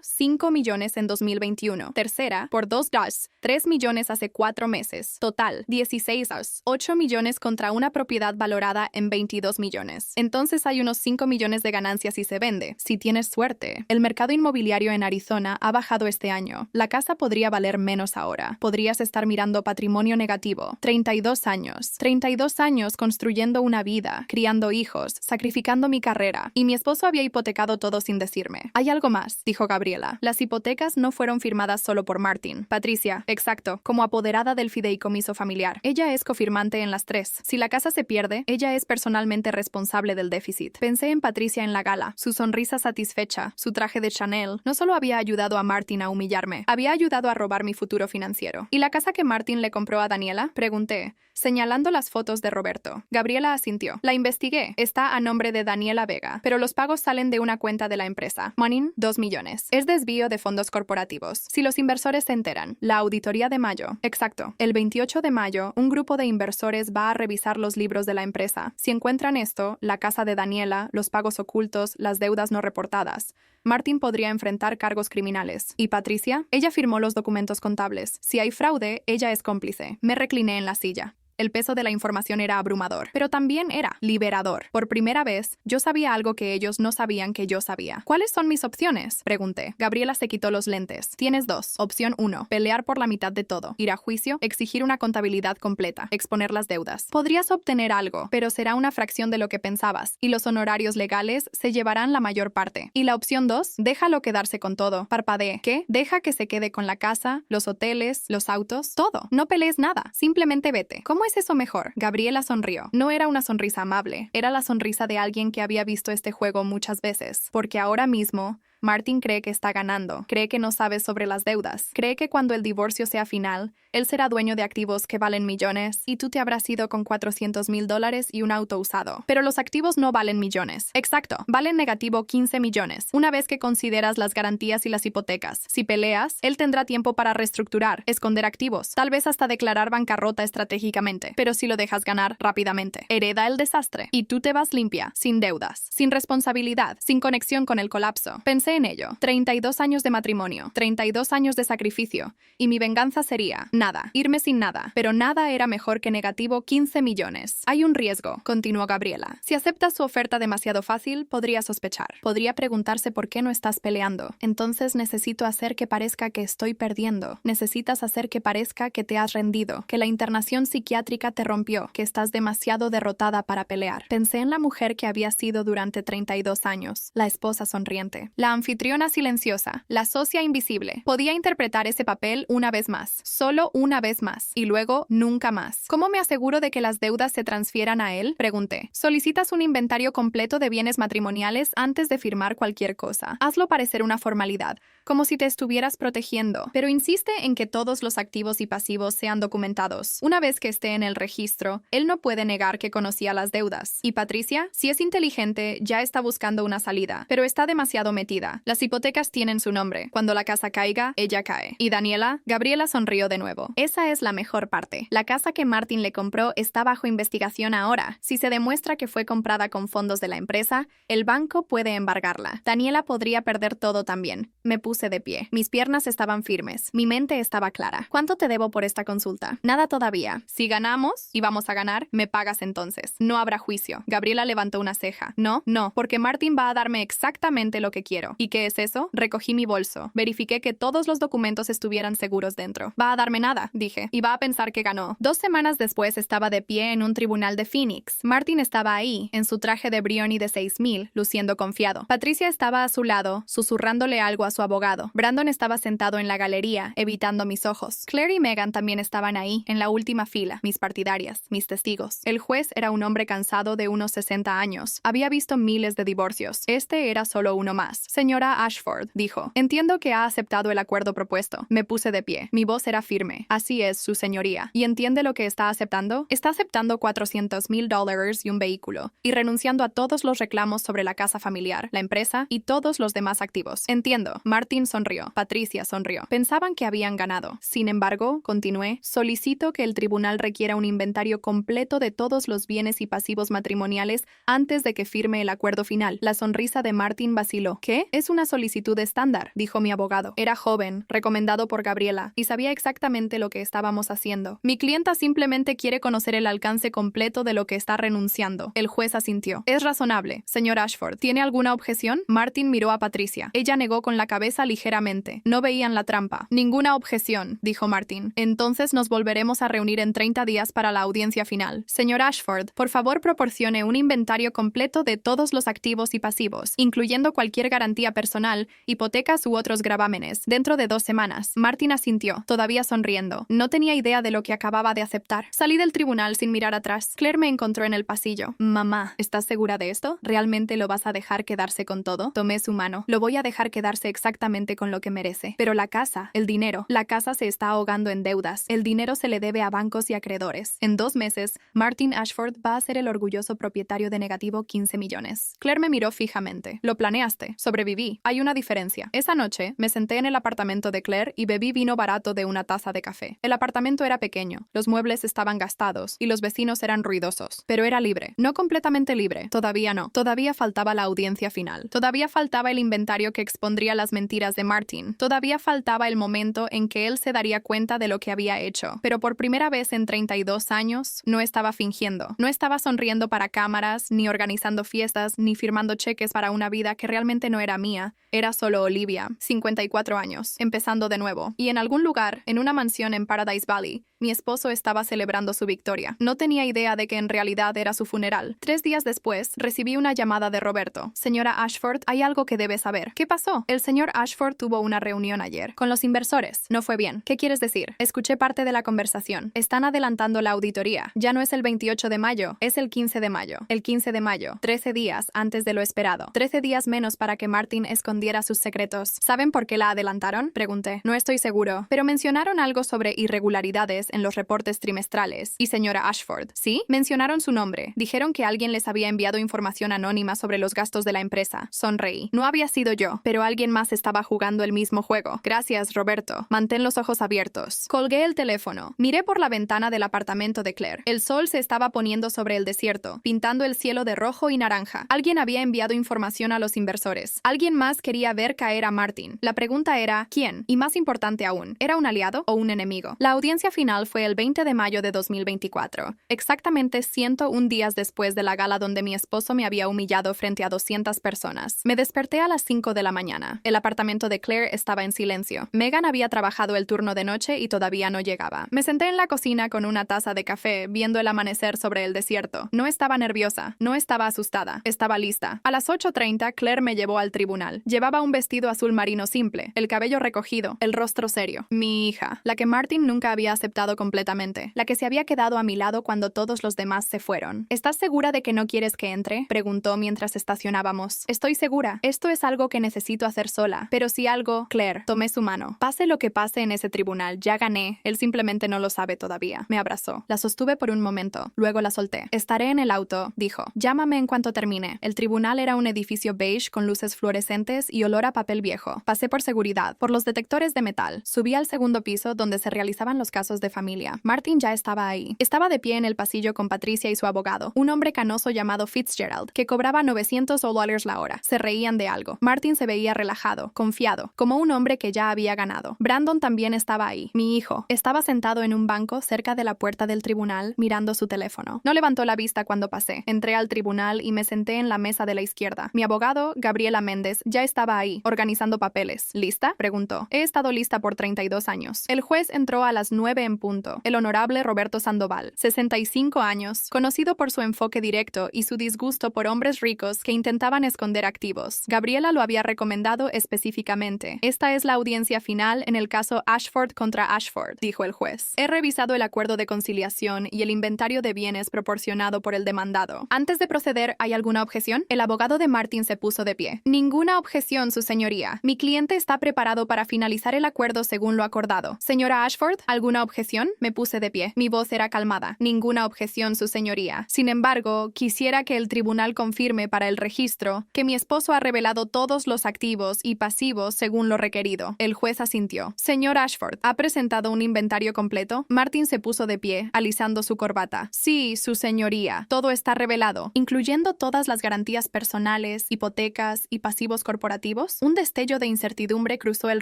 5 millones en 2021. Tercera, por 3 millones hace 4 meses. Total, 16 8 millones contra una propiedad valorada en 22 millones. Entonces hay unos 5 millones de ganancias si se vende. Si tienes suerte. El mercado inmobiliario en Arizona ha bajado este año. La casa podría valer menos ahora. Podrías estar mirando patrimonio negativo. 32 años. 32 años construyendo una vida, criando hijos, sacrificando mi carrera. Y mi esposo había hipotecado todo sin decirme. Hay algo más, dijo Gabriela. Las hipotecas no fueron firmadas solo por Martin. Patricia, exacto, como apoderada del fideicomiso familiar. Ella es cofirmante en las 3. Si la casa se pierde, ella es personalmente responsable del déficit. Pensé en Patricia en la gala, su sonrisa satisfecha, su traje de Chanel. No solo había ayudado a Martin a humillarme, había ayudado a robar mi futuro financiero. ¿Y la casa que Martin le compró a Daniela? Pregunté, señalando las fotos de Roberto. Gabriela asintió. La investigué. Está a nombre de Daniela Vega, pero los pagos salen de una cuenta de la empresa. Money, 2 millones. Es desvío de fondos corporativos. Si los inversores se enteran. La auditoría de mayo. Exacto. El 28 de mayo, un grupo de inversores va a revisar los libros de la empresa. Si encuentran esto, la casa de Daniela, los pagos ocultos, las deudas no reportadas, Martin podría enfrentar cargos criminales. ¿Y Patricia? Ella firmó los documentos contables. Si hay fraude, ella es cómplice. Me recliné en la silla. El peso de la información era abrumador, pero también era liberador. Por primera vez, yo sabía algo que ellos no sabían que yo sabía. ¿Cuáles son mis opciones?, pregunté. Gabriela se quitó los lentes. Tienes dos. Opción 1. Pelear por la mitad de todo. Ir a juicio, exigir una contabilidad completa, exponer las deudas. Podrías obtener algo, pero será una fracción de lo que pensabas, y los honorarios legales se llevarán la mayor parte. Y la opción 2, déjalo quedarse con todo. Parpadee. ¿Qué? Deja que se quede con la casa, los hoteles, los autos, todo. No pelees nada. Simplemente vete. ¿Cómo es eso mejor? Gabriela sonrió. No era una sonrisa amable. Era la sonrisa de alguien que había visto este juego muchas veces. Porque ahora mismo Martin cree que está ganando, cree que no sabe sobre las deudas, cree que cuando el divorcio sea final, él será dueño de activos que valen millones y tú te habrás ido con $400,000 y un auto usado. Pero los activos no valen millones. Exacto, valen negativo 15 millones, una vez que consideras las garantías y las hipotecas. Si peleas, él tendrá tiempo para reestructurar, esconder activos, tal vez hasta declarar bancarrota estratégicamente. Pero si lo dejas ganar rápidamente, hereda el desastre y tú te vas limpia, sin deudas, sin responsabilidad, sin conexión con el colapso. Pensé en ello. 32 años de matrimonio, 32 años de sacrificio, y mi venganza sería nada, irme sin nada, pero nada era mejor que negativo 15 millones. Hay un riesgo, continuó Gabriela. Si aceptas su oferta demasiado fácil, podría sospechar. Podría preguntarse por qué no estás peleando. Entonces necesito hacer que parezca que estoy perdiendo. Necesitas hacer que parezca que te has rendido, que la internación psiquiátrica te rompió, que estás demasiado derrotada para pelear. Pensé en la mujer que había sido durante 32 años, la esposa sonriente, la anfitriona silenciosa, la socia invisible. Podía interpretar ese papel una vez más, solo una vez más, y luego nunca más. ¿Cómo me aseguro de que las deudas se transfieran a él?, pregunté. Solicitas un inventario completo de bienes matrimoniales antes de firmar cualquier cosa. Hazlo parecer una formalidad, como si te estuvieras protegiendo, pero insiste en que todos los activos y pasivos sean documentados. Una vez que esté en el registro, él no puede negar que conocía las deudas. Y Patricia, si es inteligente, ya está buscando una salida, pero está demasiado metida. Las hipotecas tienen su nombre. Cuando la casa caiga, ella cae. ¿Y Daniela? Gabriela sonrió de nuevo. Esa es la mejor parte. La casa que Martin le compró está bajo investigación ahora. Si se demuestra que fue comprada con fondos de la empresa, el banco puede embargarla. Daniela podría perder todo también. Me puse de pie. Mis piernas estaban firmes. Mi mente estaba clara. ¿Cuánto te debo por esta consulta? Nada todavía. Si ganamos, y vamos a ganar, me pagas entonces. No habrá juicio. Gabriela levantó una ceja. No, porque Martin va a darme exactamente lo que quiero. ¿Y qué es eso? Recogí mi bolso. Verifiqué que todos los documentos estuvieran seguros dentro. Va a darme nada, dije, y va a pensar que ganó. 2 semanas después estaba de pie en un tribunal de Phoenix. Martin estaba ahí, en su traje de Brioni de 6,000, luciendo confiado. Patricia estaba a su lado, susurrándole algo a su abogado. Brandon estaba sentado en la galería, evitando mis ojos. Claire y Megan también estaban ahí, en la última fila, mis partidarias, mis testigos. El juez era un hombre cansado de unos 60 años. Había visto miles de divorcios. Este era solo uno más. Señora Ashford, dijo, entiendo que ha aceptado el acuerdo propuesto. Me puse de pie. Mi voz era firme. Así es, su señoría. ¿Y entiende lo que está aceptando? Está aceptando $400,000 y un vehículo, y renunciando a todos los reclamos sobre la casa familiar, la empresa y todos los demás activos. Entiendo. Martin sonrió. Patricia sonrió. Pensaban que habían ganado. Sin embargo, continué, solicito que el tribunal requiera un inventario completo de todos los bienes y pasivos matrimoniales antes de que firme el acuerdo final. La sonrisa de Martin vaciló. ¿Qué? Es una solicitud estándar, dijo mi abogado. Era joven, recomendado por Gabriela, y sabía exactamente lo que estábamos haciendo. Mi clienta simplemente quiere conocer el alcance completo de lo que está renunciando. El juez asintió. Es razonable. Señor Ashford, ¿tiene alguna objeción? Martin miró a Patricia. Ella negó con la cabeza ligeramente. No veían la trampa. Ninguna objeción, dijo Martin. Entonces nos volveremos a reunir en 30 días para la audiencia final. Señor Ashford, por favor proporcione un inventario completo de todos los activos y pasivos, incluyendo cualquier garantía personal, hipotecas u otros gravámenes, dentro de 2 semanas. Martin asintió, todavía sonriendo. No tenía idea de lo que acababa de aceptar. Salí del tribunal sin mirar atrás. Claire me encontró en el pasillo. Mamá, ¿estás segura de esto? ¿Realmente lo vas a dejar quedarse con todo? Tomé su mano. Lo voy a dejar quedarse exactamente con lo que merece. Pero la casa, el dinero. La casa se está ahogando en deudas. El dinero se le debe a bancos y acreedores. En 2 meses, Martin Ashford va a ser el orgulloso propietario de negativo 15 millones. Claire me miró fijamente. Lo planeaste. Sobreviví. Hay una diferencia. Esa noche, me senté en el apartamento de Claire y bebí vino barato de una taza de café. El apartamento era pequeño, los muebles estaban gastados y los vecinos eran ruidosos. Pero era libre. No completamente libre. Todavía no. Todavía faltaba la audiencia final. Todavía faltaba el inventario que expondría las mentiras mentiras de Martin. Todavía faltaba el momento en que él se daría cuenta de lo que había hecho, pero por primera vez en 32 años, no estaba fingiendo. No estaba sonriendo para cámaras, ni organizando fiestas, ni firmando cheques para una vida que realmente no era mía. Era solo Olivia, 54 años, empezando de nuevo. Y en algún lugar, en una mansión en Paradise Valley, mi esposo estaba celebrando su victoria. No tenía idea de que en realidad era su funeral. 3 días después, recibí una llamada de Roberto. Señora Ashford, hay algo que debe saber. ¿Qué pasó? El señor Ashford tuvo una reunión ayer con los inversores. No fue bien. ¿Qué quieres decir? Escuché parte de la conversación. Están adelantando la auditoría. Ya no es el 28 de mayo, es el 15 de mayo. El 15 de mayo, 13 días antes de lo esperado. 13 días menos para que Martin escondiera sus secretos. ¿Saben por qué la adelantaron? Pregunté. No estoy seguro, pero mencionaron algo sobre irregularidades en los reportes trimestrales. Y señora Ashford, ¿sí? Mencionaron su nombre. Dijeron que alguien les había enviado información anónima sobre los gastos de la empresa. Sonreí. No había sido yo, pero alguien más estaba jugando el mismo juego. Gracias, Roberto. Mantén los ojos abiertos. Colgué el teléfono. Miré por la ventana del apartamento de Claire. El sol se estaba poniendo sobre el desierto, pintando el cielo de rojo y naranja. Alguien había enviado información a los inversores. Alguien más quería ver caer a Martin. La pregunta era, ¿quién? Y más importante aún, ¿era un aliado o un enemigo? La audiencia final fue el 20 de mayo de 2024, exactamente 101 días después de la gala donde mi esposo me había humillado frente a 200 personas. Me desperté a las 5 de la mañana. El apartamento de Claire estaba en silencio. Megan había trabajado el turno de noche y todavía no llegaba. Me senté en la cocina con una taza de café, viendo el amanecer sobre el desierto. No estaba nerviosa, no estaba asustada, estaba lista. A las 8:30, Claire me llevó al tribunal. Llevaba un vestido azul marino simple, el cabello recogido, el rostro serio. Mi hija, la que Martin nunca había aceptado completamente, la que se había quedado a mi lado cuando todos los demás se fueron. ¿Estás segura de que no quieres que entre? Preguntó mientras estacionábamos. Estoy segura. Esto es algo que necesito hacer sola. Pero si algo... Claire, tomé su mano. Pase lo que pase en ese tribunal, ya gané. Él simplemente no lo sabe todavía. Me abrazó. La sostuve por un momento. Luego la solté. Estaré en el auto, dijo. Llámame en cuanto termine. El tribunal era un edificio beige con luces fluorescentes y olor a papel viejo. Pasé por seguridad, por los detectores de metal. Subí al segundo piso donde se realizaban los casos de familia. Martin ya estaba ahí. Estaba de pie en el pasillo con Patricia y su abogado, un hombre canoso llamado Fitzgerald, que cobraba $900 la hora. Se reían de algo. Martin se veía relajado, confiado, como un hombre que ya había ganado. Brandon también estaba ahí. Mi hijo estaba sentado en un banco cerca de la puerta del tribunal, mirando su teléfono. No levantó la vista cuando pasé. Entré al tribunal y me senté en la mesa de la izquierda. Mi abogado, Gabriela Méndez, ya estaba ahí, organizando papeles. ¿Lista?, preguntó. He estado lista por 32 años. El juez entró a las 9 en punto. El honorable Roberto Sandoval, 65 años, conocido por su enfoque directo y su disgusto por hombres ricos que intentaban esconder activos. Gabriela lo había recomendado específicamente. Esta es la audiencia final en el caso Ashford contra Ashford, dijo el juez. He revisado el acuerdo de conciliación y el inventario de bienes proporcionado por el demandado. Antes de proceder, ¿hay alguna objeción? El abogado de Martin se puso de pie. Ninguna objeción, su señoría. Mi cliente está preparado para finalizar el acuerdo según lo acordado. Señora Ashford, ¿alguna objeción? Me puse de pie. Mi voz era calmada. Ninguna objeción, su señoría. Sin embargo, quisiera que el tribunal confirme para el registro que mi esposo ha revelado todos los activos y pasivos según lo requerido. El juez asintió. Señor Ashford, ¿ha presentado un inventario completo? Martin se puso de pie, alisando su corbata. Sí, su señoría. Todo está revelado, incluyendo todas las garantías personales, hipotecas y pasivos corporativos. Un destello de incertidumbre cruzó el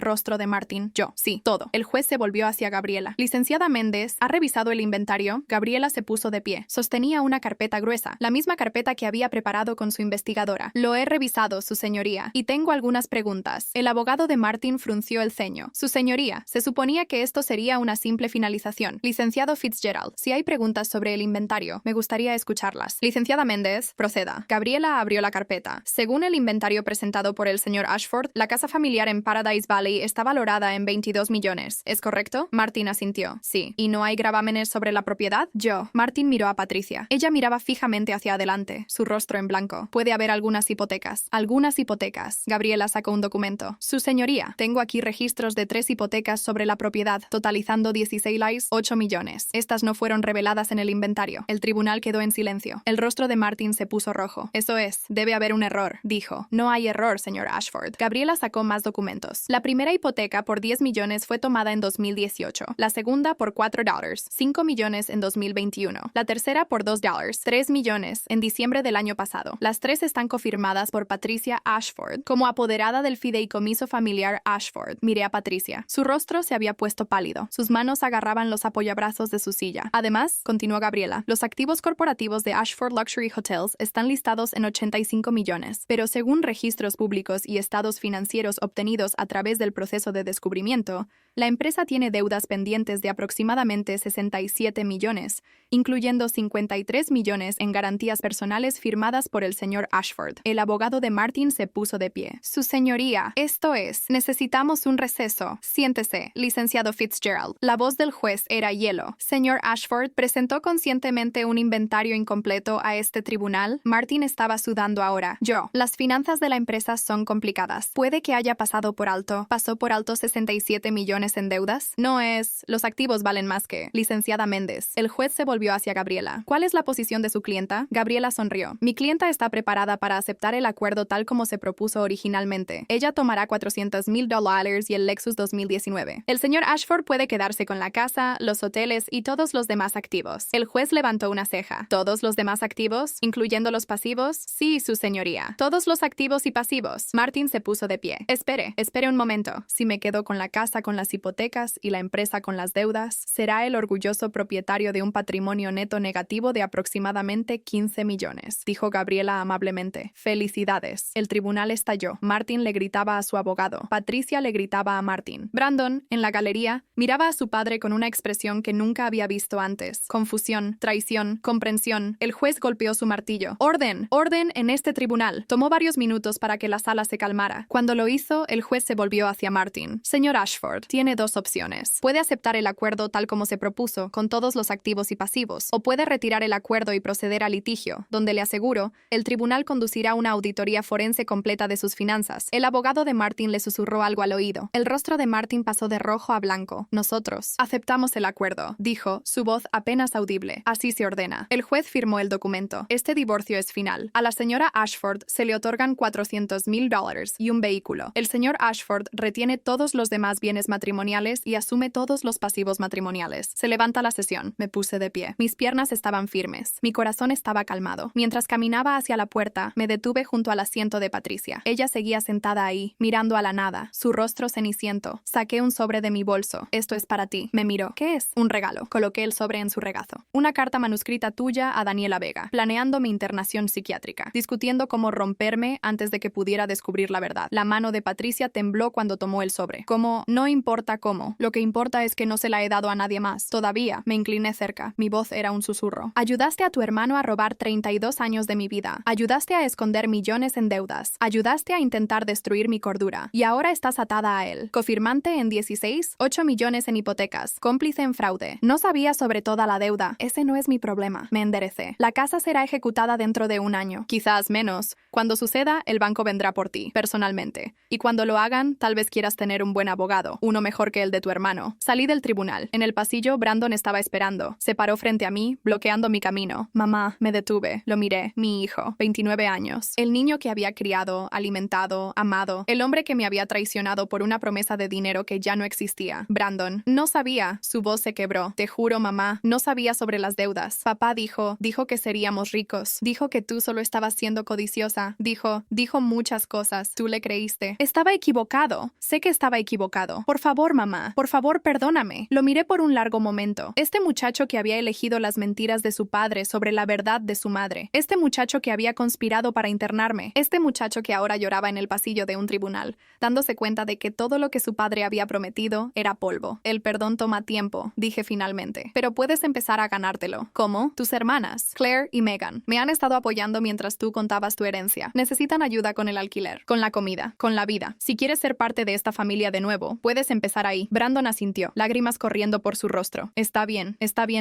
rostro de Martin. Yo, sí, todo. El juez se volvió hacia Gabriela. Licenciada Méndez, ¿ha revisado el inventario? Gabriela se puso de pie. Sostenía una carpeta gruesa, la misma carpeta que había preparado con su investigadora. Lo he revisado, su señoría, y tengo algunas preguntas. El abogado de Martin frunció el ceño. Su señoría, se suponía que esto sería una simple finalización. Licenciado Fitzgerald, si hay preguntas sobre el inventario, me gustaría escucharlas. Licenciada Méndez, proceda. Gabriela abrió la carpeta. Según el inventario presentado por el señor Ashford, la casa familiar en Paradise Valley está valorada en 22 millones. ¿Es correcto? Martin asintió. Sí. ¿Y no hay gravámenes sobre la propiedad? Yo. Martin miró a Patricia. Ella miraba fijamente hacia adelante, su rostro en blanco. Puede haber algunas hipotecas. Algunas hipotecas. Gabriela sacó un documento. Su señoría, tengo aquí registros de 3 hipotecas sobre la propiedad, totalizando 16,8 millones. Estas no fueron reveladas en el inventario. El tribunal quedó en silencio. El rostro de Martin se puso rojo. Eso es, debe haber un error, dijo. No hay error, señor Ashford. Gabriela sacó más documentos. La primera hipoteca por 10 millones fue tomada en 2018. La segunda por $4, 5 millones en 2021. La tercera por $2, 3 millones en diciembre del año pasado. Las 3 están confirmadas por Patricia Ashford como apoderada del fideicomiso fideicomiso familiar Ashford. Miré a Patricia. Su rostro se había puesto pálido. Sus manos agarraban los apoyabrazos de su silla. Además, continuó Gabriela, los activos corporativos de Ashford Luxury Hotels están listados en 85 millones, pero según registros públicos y estados financieros obtenidos a través del proceso de descubrimiento, la empresa tiene deudas pendientes de aproximadamente 67 millones, incluyendo 53 millones en garantías personales firmadas por el señor Ashford. El abogado de Martin se puso de pie. Su señoría, esto es, necesitamos un receso. Siéntese, licenciado Fitzgerald. La voz del juez era hielo. Señor Ashford presentó conscientemente un inventario incompleto a este tribunal. Martin estaba sudando ahora. Las finanzas de la empresa son complicadas. Puede que haya pasado por alto. ¿Pasó por alto 67 millones en deudas? No es. Los activos valen más que. Licenciada Méndez. El juez se volvió hacia Gabriela. ¿Cuál es la posición de su clienta? Gabriela sonrió. Mi clienta está preparada para aceptar el acuerdo tal como se propuso originalmente. Ella tomará $400,000 y el Lexus 2019. El señor Ashford puede quedarse con la casa, los hoteles y todos los demás activos. El juez levantó una ceja. ¿Todos los demás activos, incluyendo los pasivos? Sí, su señoría. Todos los activos y pasivos. Martin se puso de pie. Espere un momento. Si me quedo con la casa con las hipotecas y la empresa con las deudas, será el orgulloso propietario de un patrimonio neto negativo de aproximadamente 15 millones, dijo Gabriela amablemente. Felicidades. El tribunal estalló. Martin le gritaba a su abogado. Patricia le gritaba a Martin. Brandon, en la galería, miraba a su padre con una expresión que nunca había visto antes. Confusión, traición, comprensión. El juez golpeó su martillo. ¡Orden! ¡Orden en este tribunal! Tomó varios minutos para que la sala se calmara. Cuando lo hizo, el juez se volvió hacia Martin. Señor Ashford, tiene dos opciones. Puede aceptar el acuerdo tal como se propuso, con todos los activos y pasivos, o puede retirar el acuerdo y proceder al litigio, donde le aseguro, el tribunal conducirá una auditoría forense completa de sus finanzas. El abogado de Martin le susurró algo al oído. El rostro de Martin pasó de rojo a blanco. Nosotros aceptamos el acuerdo, dijo, su voz apenas audible. Así se ordena. El juez firmó el documento. Este divorcio es final. A la señora Ashford se le otorgan $400,000 y un vehículo. El señor Ashford retiene todos los demás bienes matrimoniales y asume todos los pasivos matrimoniales. Se levanta la sesión. Me puse de pie. Mis piernas estaban firmes. Mi corazón estaba calmado. Mientras caminaba hacia la puerta, me detuve junto al asiento de Patricia. Ella seguía sentada ahí, mirando a la nada, su rostro ceniciento. Saqué un sobre de mi bolso. Esto es para ti. Me miró. ¿Qué es? Un regalo. Coloqué el sobre en su regazo. Una carta manuscrita tuya a Daniela Vega, planeando mi internación psiquiátrica, discutiendo cómo romperme antes de que pudiera descubrir la verdad. La mano de Patricia tembló cuando tomó el sobre. Como, no importa cómo. Lo que importa es que no se la he dado a nadie más. Todavía. Me incliné cerca. Mi voz era un susurro. Ayudaste a tu hermano a robar 32 años de mi vida. Ayudaste a esconder millones en deudas. Ayudaste a intentar destruir mi cordura. Y ahora estás atada a él. Cofirmante en 16, 8 millones en hipotecas. Cómplice en fraude. No sabía sobre toda la deuda. Ese no es mi problema. Me enderecé. La casa será ejecutada dentro de un año. Quizás menos. Cuando suceda, el banco vendrá por ti, personalmente. Y cuando lo hagan, tal vez quieras tener un buen abogado, uno mejor que el de tu hermano. Salí del tribunal. En el pasillo, Brandon estaba esperando. Se paró frente a mí, bloqueando mi camino. Mamá, me detuve. Lo miré. Mi hijo, 29 años. El niño que había criado, alimentado, amado. El hombre que me había traicionado por una promesa de dinero que ya no existía. Brandon. No sabía. Su voz se quebró. Te juro, mamá, no sabía sobre las deudas. Papá dijo que seríamos ricos. Dijo que tú solo estabas siendo codiciosa. Dijo muchas cosas. Tú le creíste. Estaba equivocado. Sé que estaba equivocado. Por favor, mamá. Por favor, perdóname. Lo miré por un largo momento. Este muchacho que había elegido las mentiras de su padre sobre la verdad de su madre. Este muchacho que había conspirado para internarme. Este muchacho que ahora lloraba en el pasillo de un tribunal, dándose cuenta de que todo lo que su padre había prometido era polvo. El perdón toma tiempo, dije finalmente. Pero puedes empezar a ganártelo. ¿Cómo? Tus hermanas, Claire y Megan, me han estado apoyando mientras tú contabas tu herencia. Necesitan ayuda con el alquiler, con la comida, con la vida. Si quieres ser parte de esta familia de nuevo, puedes empezar ahí. Brandon asintió, lágrimas corriendo por su rostro. Está bien,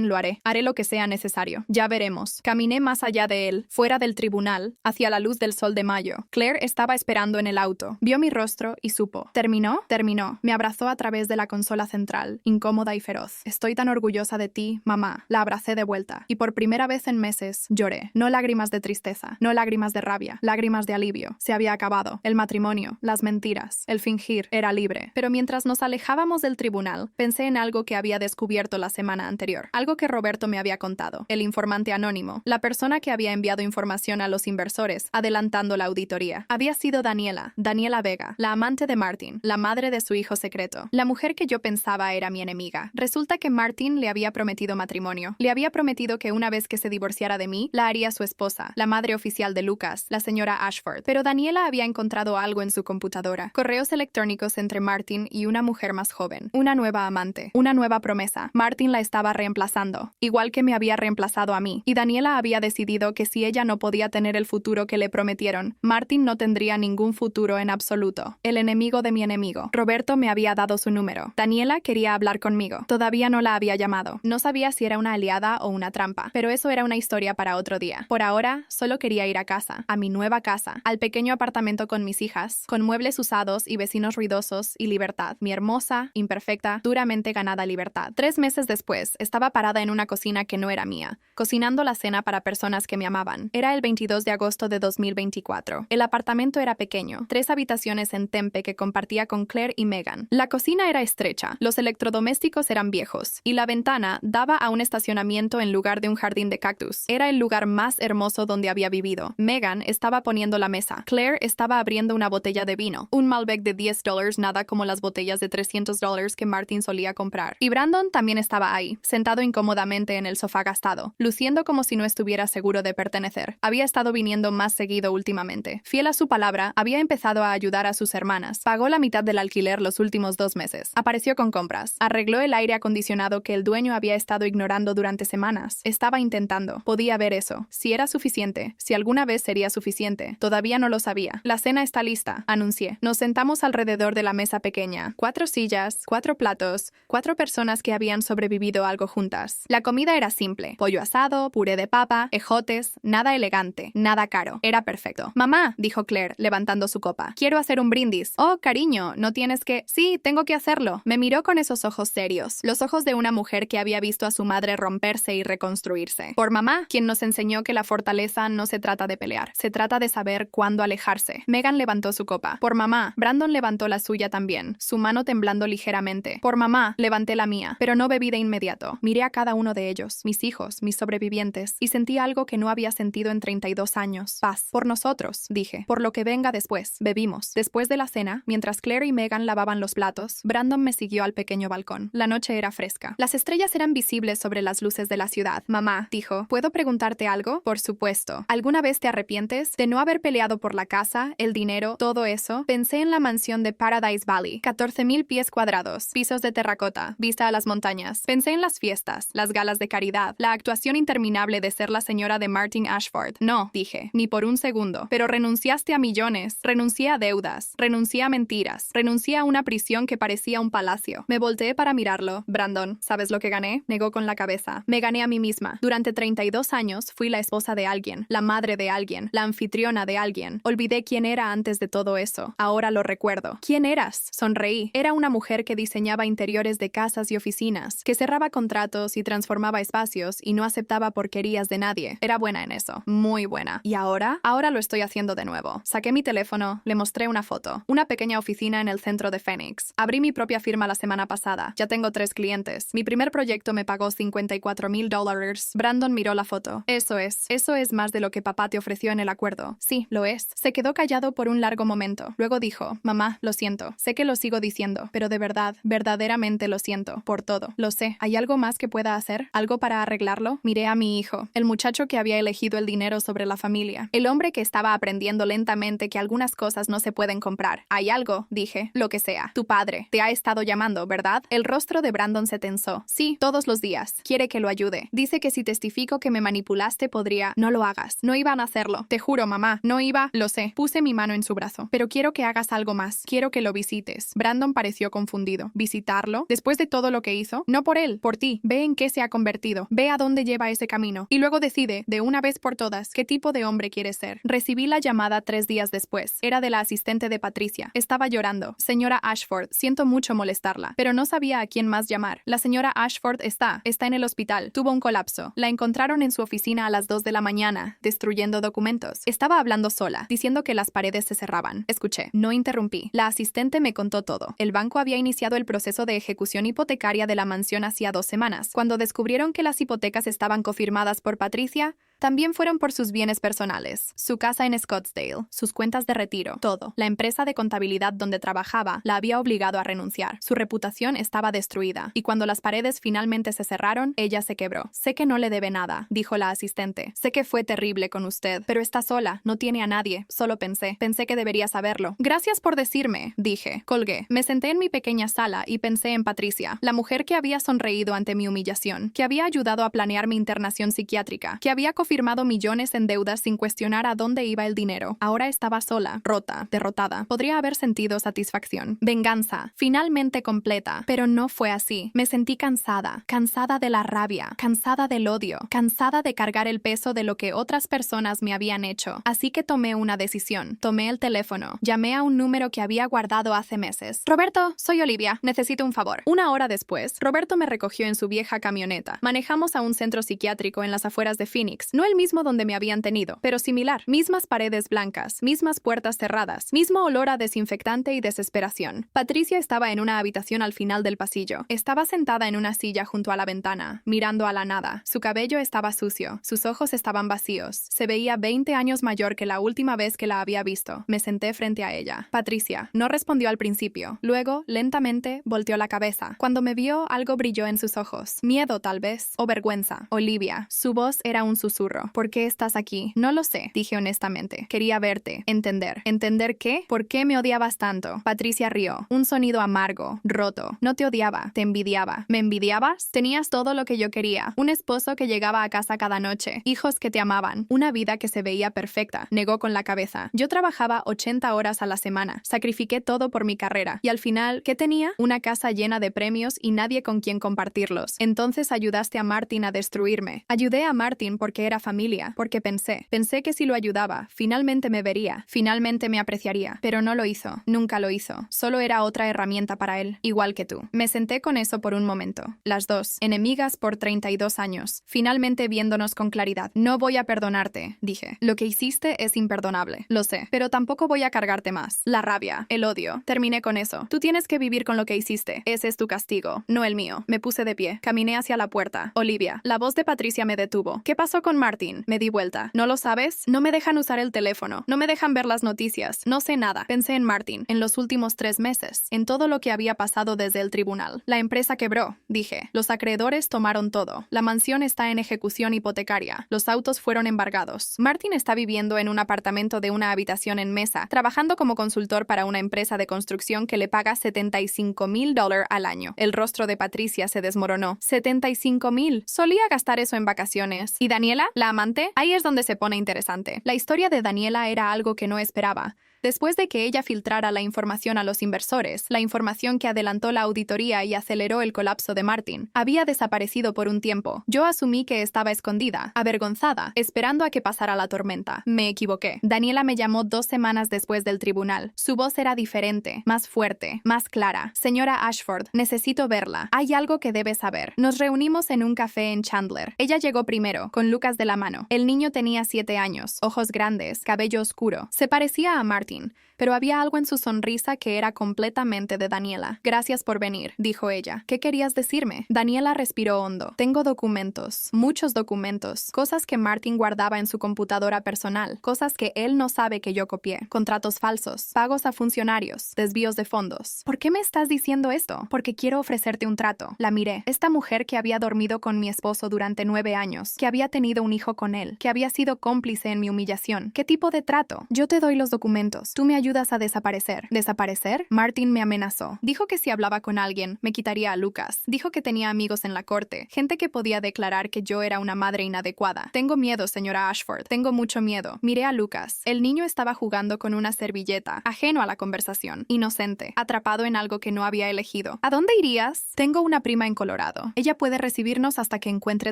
lo haré. Haré lo que sea necesario. Ya veremos. Caminé más allá de él, fuera del tribunal, hacia la luz del sol de mayo. Claire estaba esperando en el auto. Vio mi rostro y supo. ¿Terminó? Terminó. Me abrazó a través de la consola central, incómoda y feroz. Estoy tan orgullosa de ti, mamá. La abracé de vuelta. Y por primera vez en meses, lloré. No lágrimas de tristeza, no lágrimas de rabia, lágrimas de alivio. Se había acabado. El matrimonio, las mentiras, el fingir, era libre. Pero mientras nos alejamos alejábamos del tribunal, pensé en algo que había descubierto la semana anterior, algo que Roberto me había contado. El informante anónimo, la persona que había enviado información a los inversores, adelantando la auditoría, había sido Daniela Vega, la amante de Martin, la madre de su hijo secreto, la mujer que yo pensaba era mi enemiga. Resulta que Martin le había prometido matrimonio. Le había prometido que una vez que se divorciara de mí, la haría su esposa, la madre oficial de Lucas, la señora Ashford. Pero Daniela había encontrado algo en su computadora. Correos electrónicos entre Martin y una mujer más joven. Una nueva amante. Una nueva promesa. Martin la estaba reemplazando, igual que me había reemplazado a mí. Y Daniela había decidido que si ella no podía tener el futuro que le prometieron, Martin no tendría ningún futuro en absoluto. El enemigo de mi enemigo. Roberto me había dado su número. Daniela quería hablar conmigo. Todavía no la había llamado. No sabía si era una aliada o una trampa, pero eso era una historia para otro día. Por ahora, solo quería ir a casa, a mi nueva casa, al pequeño apartamento con mis hijas, con muebles usados y vecinos ruidosos y libertad. Mi hermosa, imperfecta, duramente ganada libertad. 3 meses después, estaba parada en una cocina que no era mía, cocinando la cena para personas que me amaban. Era el 22 de agosto de 2024. El apartamento era pequeño, 3 habitaciones en Tempe que compartía con Claire y Megan. La cocina era estrecha, los electrodomésticos eran viejos, y la ventana daba a un estacionamiento en lugar de un jardín de cactus. Era el lugar más hermoso donde había vivido. Megan estaba poniendo la mesa. Claire estaba abriendo una botella de vino. Un Malbec de $10, nada como las botellas de $300 que Martin solía comprar. Y Brandon también estaba ahí, sentado incómodamente en el sofá gastado, luciendo como si no estuviera seguro de pertenecer. Había estado viniendo más seguido últimamente. Fiel a su palabra, había empezado a ayudar a sus hermanas. Pagó la mitad del alquiler los últimos 2 meses. Apareció con compras. Arregló el aire acondicionado que el dueño había estado ignorando durante semanas. Estaba intentando. Podía ver eso. Si era suficiente. Si alguna vez sería suficiente. Todavía no lo sabía. La cena está lista, anuncié. Nos sentamos alrededor de la mesa pequeña. 4 sillas, 4 platos, 4 personas que habían sobrevivido algo juntas. La comida era simple. Pollo asado, puré de papa, ejotes, nada elegante, nada caro. Era perfecto. Mamá, dijo Claire, levantando su copa. Quiero hacer un brindis. Oh, cariño, no tienes que... Sí, tengo que hacerlo. Me miró con esos ojos serios. Los ojos de una mujer que había visto a su madre romperse y reconstruirse. Por mamá, quien nos enseñó que la fortaleza no se trata de pelear. Se trata de saber cuándo alejarse. Megan levantó su copa. Por mamá. Brandon levantó la suya también, su mano temblando ligeramente. Por mamá, levanté la mía, pero no bebí de inmediato. Miré a cada uno de ellos, mis hijos, mis sobrevivientes, y sentí algo que no había sentido en 32 años. Paz. Por nosotros, dije. Por lo que venga después. Bebimos. Después de la cena, mientras Claire y Megan lavaban los platos, Brandon me siguió al pequeño balcón. La noche era fresca. Las estrellas eran visibles sobre las luces de la ciudad. Mamá, dijo, ¿puedo preguntarte algo? Por supuesto. ¿Alguna vez te arrepientes de no haber peleado por la casa, el dinero, todo eso? Pensé en la mansión de Paradise Valley, 14,000 pies cuadrados, pisos de terracota, vista a las montañas. Pensé en las fiestas, las galas de caridad, la actuación interminable de ser la señora de Martin Ashford. No, dije, ni por un segundo. Pero renunciaste a millones, renuncié a deudas, renuncié a mentiras, renuncié a una prisión que parecía un palacio. Me volteé para mirarlo. Brandon, ¿sabes lo que gané? Negó con la cabeza. Me gané a mí misma. Durante 32 años fui la esposa de alguien, la madre de alguien, la anfitriona de alguien. Olvidé quién era antes de todo eso. Ahora lo recuerdo. ¿Quién eras? Sonreí. Era una mujer que diseñaba interiores de casas y oficinas, que cerraba contratos y transformaba espacios y no aceptaba porquerías de nadie. Era buena en eso. Muy buena. ¿Y ahora? Ahora lo estoy haciendo de nuevo. Saqué mi teléfono, le mostré una foto. Una pequeña oficina en el centro de Phoenix. Abrí mi propia firma la semana pasada. Ya tengo 3 clientes. Mi primer proyecto me pagó $54,000. Brandon miró la foto. Eso es más de lo que papá te ofreció en el acuerdo. Sí, lo es. Se quedó callado por un largo momento. Luego dijo, mamá, lo siento. Sé que lo sigo diciendo, pero de verdad, verdaderamente lo siento. Por todo. Lo sé. ¿Hay algo más que pueda hacer? ¿Algo para arreglarlo? Miré a mi hijo, el muchacho que había elegido el dinero sobre la familia. El hombre que estaba aprendiendo lentamente que algunas cosas no se pueden comprar. Hay algo, dije, lo que sea. Tu padre te ha estado llamando, ¿verdad? El rostro de Brandon se tensó. Sí, todos los días. Quiere que lo ayude. Dice que si testifico que me manipulaste podría... No lo hagas. No iban a hacerlo. Te juro, mamá. No iba... Lo sé. Puse mi mano en su brazo. Pero quiero que hagas algo más. Quiero que lo visites. Brandon pareció confundido. ¿Visitarlo? ¿Después de todo lo que hizo? No por él, por ti. Ve en qué se ha convertido. Ve a dónde lleva ese camino. Y luego decide, de una vez por todas, qué tipo de hombre quieres ser. Recibí la llamada 3 días después. Era de la asistente de Patricia. Estaba llorando. Señora Ashford, siento mucho molestarla, pero no sabía a quién más llamar. La señora Ashford está en el hospital. Tuvo un colapso. La encontraron en su oficina a las 2 de la mañana, destruyendo documentos. Estaba hablando sola, diciendo que las paredes se cerraban. Escuché. No interrumpí. La asistente me contó todo. El banco había iniciado el proceso de ejecución hipotecaria de la mansión hacía 2 semanas. Cuando descubrieron que las hipotecas estaban confirmadas por Patricia, también fueron por sus bienes personales, su casa en Scottsdale, sus cuentas de retiro, todo. La empresa de contabilidad donde trabajaba la había obligado a renunciar. Su reputación estaba destruida, y cuando las paredes finalmente se cerraron, ella se quebró. Sé que no le debe nada, dijo la asistente. Sé que fue terrible con usted, pero está sola, no tiene a nadie. Solo pensé que debería saberlo. Gracias por decirme, dije. Colgué. Me senté en mi pequeña sala y pensé en Patricia, la mujer que había sonreído ante mi humillación, que había ayudado a planear mi internación psiquiátrica, que había firmado millones en deudas sin cuestionar a dónde iba el dinero. Ahora estaba sola, rota, derrotada. Podría haber sentido satisfacción, venganza, finalmente completa, pero no fue así. Me sentí cansada, cansada de la rabia, cansada del odio, cansada de cargar el peso de lo que otras personas me habían hecho. Así que tomé una decisión. Tomé el teléfono, llamé a un número que había guardado hace meses. Roberto, soy Olivia, necesito un favor. 1 hora después, Roberto me recogió en su vieja camioneta. Manejamos a un centro psiquiátrico en las afueras de Phoenix. No el mismo donde me habían tenido, pero similar. Mismas paredes blancas, mismas puertas cerradas, mismo olor a desinfectante y desesperación. Patricia estaba en una habitación al final del pasillo. Estaba sentada en una silla junto a la ventana, mirando a la nada. Su cabello estaba sucio, sus ojos estaban vacíos. Se veía 20 años mayor que la última vez que la había visto. Me senté frente a ella. Patricia no respondió al principio. Luego, lentamente, volteó la cabeza. Cuando me vio, algo brilló en sus ojos. Miedo, tal vez, o vergüenza. Olivia. Su voz era un susurro. ¿Por qué estás aquí? No lo sé, dije honestamente. Quería verte, entender. ¿Entender qué? ¿Por qué me odiabas tanto? Patricia rió. Un sonido amargo, roto. No te odiaba, te envidiaba. ¿Me envidiabas? Tenías todo lo que yo quería. Un esposo que llegaba a casa cada noche. Hijos que te amaban. Una vida que se veía perfecta. Negó con la cabeza. Yo trabajaba 80 horas a la semana. Sacrifiqué todo por mi carrera. Y al final, ¿qué tenía? Una casa llena de premios y nadie con quien compartirlos. Entonces ayudaste a Martin a destruirme. Ayudé a Martin porque era familia, porque pensé que si lo ayudaba, finalmente me vería, finalmente me apreciaría, pero no lo hizo, nunca lo hizo, solo era otra herramienta para él, igual que tú. Me senté con eso por un momento, las dos, enemigas por 32 años, finalmente viéndonos con claridad. No voy a perdonarte, dije, lo que hiciste es imperdonable, lo sé, pero tampoco voy a cargarte más. La rabia, el odio, terminé con eso. Tú tienes que vivir con lo que hiciste, ese es tu castigo, no el mío. Me puse de pie, caminé hacia la puerta. Olivia, la voz de Patricia me detuvo. ¿Qué pasó con Martin? Me di vuelta. ¿No lo sabes? No me dejan usar el teléfono. No me dejan ver las noticias. No sé nada. Pensé en Martin, en los últimos 3 meses, en todo lo que había pasado desde el tribunal. La empresa quebró, dije. Los acreedores tomaron todo. La mansión está en ejecución hipotecaria. Los autos fueron embargados. Martin está viviendo en un apartamento de una habitación en Mesa, trabajando como consultor para una empresa de construcción que le paga $75,000 al año. El rostro de Patricia se desmoronó. $75,000. Solía gastar eso en vacaciones. ¿Y Daniela? ¿La amante? Ahí es donde se pone interesante. La historia de Daniela era algo que no esperaba. Después de que ella filtrara la información a los inversores, la información que adelantó la auditoría y aceleró el colapso de Martin, había desaparecido por un tiempo. Yo asumí que estaba escondida, avergonzada, esperando a que pasara la tormenta. Me equivoqué. Daniela me llamó 2 semanas después del tribunal. Su voz era diferente, más fuerte, más clara. Señora Ashford, necesito verla. Hay algo que debe saber. Nos reunimos en un café en Chandler. Ella llegó primero, con Lucas de la mano. El niño tenía 7 años, ojos grandes, cabello oscuro. Se parecía a Martin, pero había algo en su sonrisa que era completamente de Daniela. Gracias por venir, dijo ella. ¿Qué querías decirme? Daniela respiró hondo. Tengo documentos, muchos documentos, cosas que Martin guardaba en su computadora personal, cosas que él no sabe que yo copié, contratos falsos, pagos a funcionarios, desvíos de fondos. ¿Por qué me estás diciendo esto? Porque quiero ofrecerte un trato. La miré. Esta mujer que había dormido con mi esposo durante 9 años, que había tenido un hijo con él, que había sido cómplice en mi humillación. ¿Qué tipo de trato? Yo te doy los documentos. Tú me ayudas a desaparecer. ¿Desaparecer? Martin me amenazó. Dijo que si hablaba con alguien, me quitaría a Lucas. Dijo que tenía amigos en la corte, gente que podía declarar que yo era una madre inadecuada. Tengo miedo, señora Ashford. Tengo mucho miedo. Miré a Lucas. El niño estaba jugando con una servilleta, ajeno a la conversación, inocente, atrapado en algo que no había elegido. ¿A dónde irías? Tengo una prima en Colorado. Ella puede recibirnos hasta que encuentre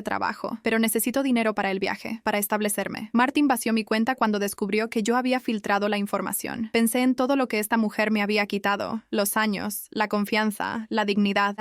trabajo, pero necesito dinero para el viaje, para establecerme. Martin vació mi cuenta cuando descubrió que yo había filtrado la información determinación. Pensé en todo lo que esta mujer me había quitado, los años, la confianza, la dignidad.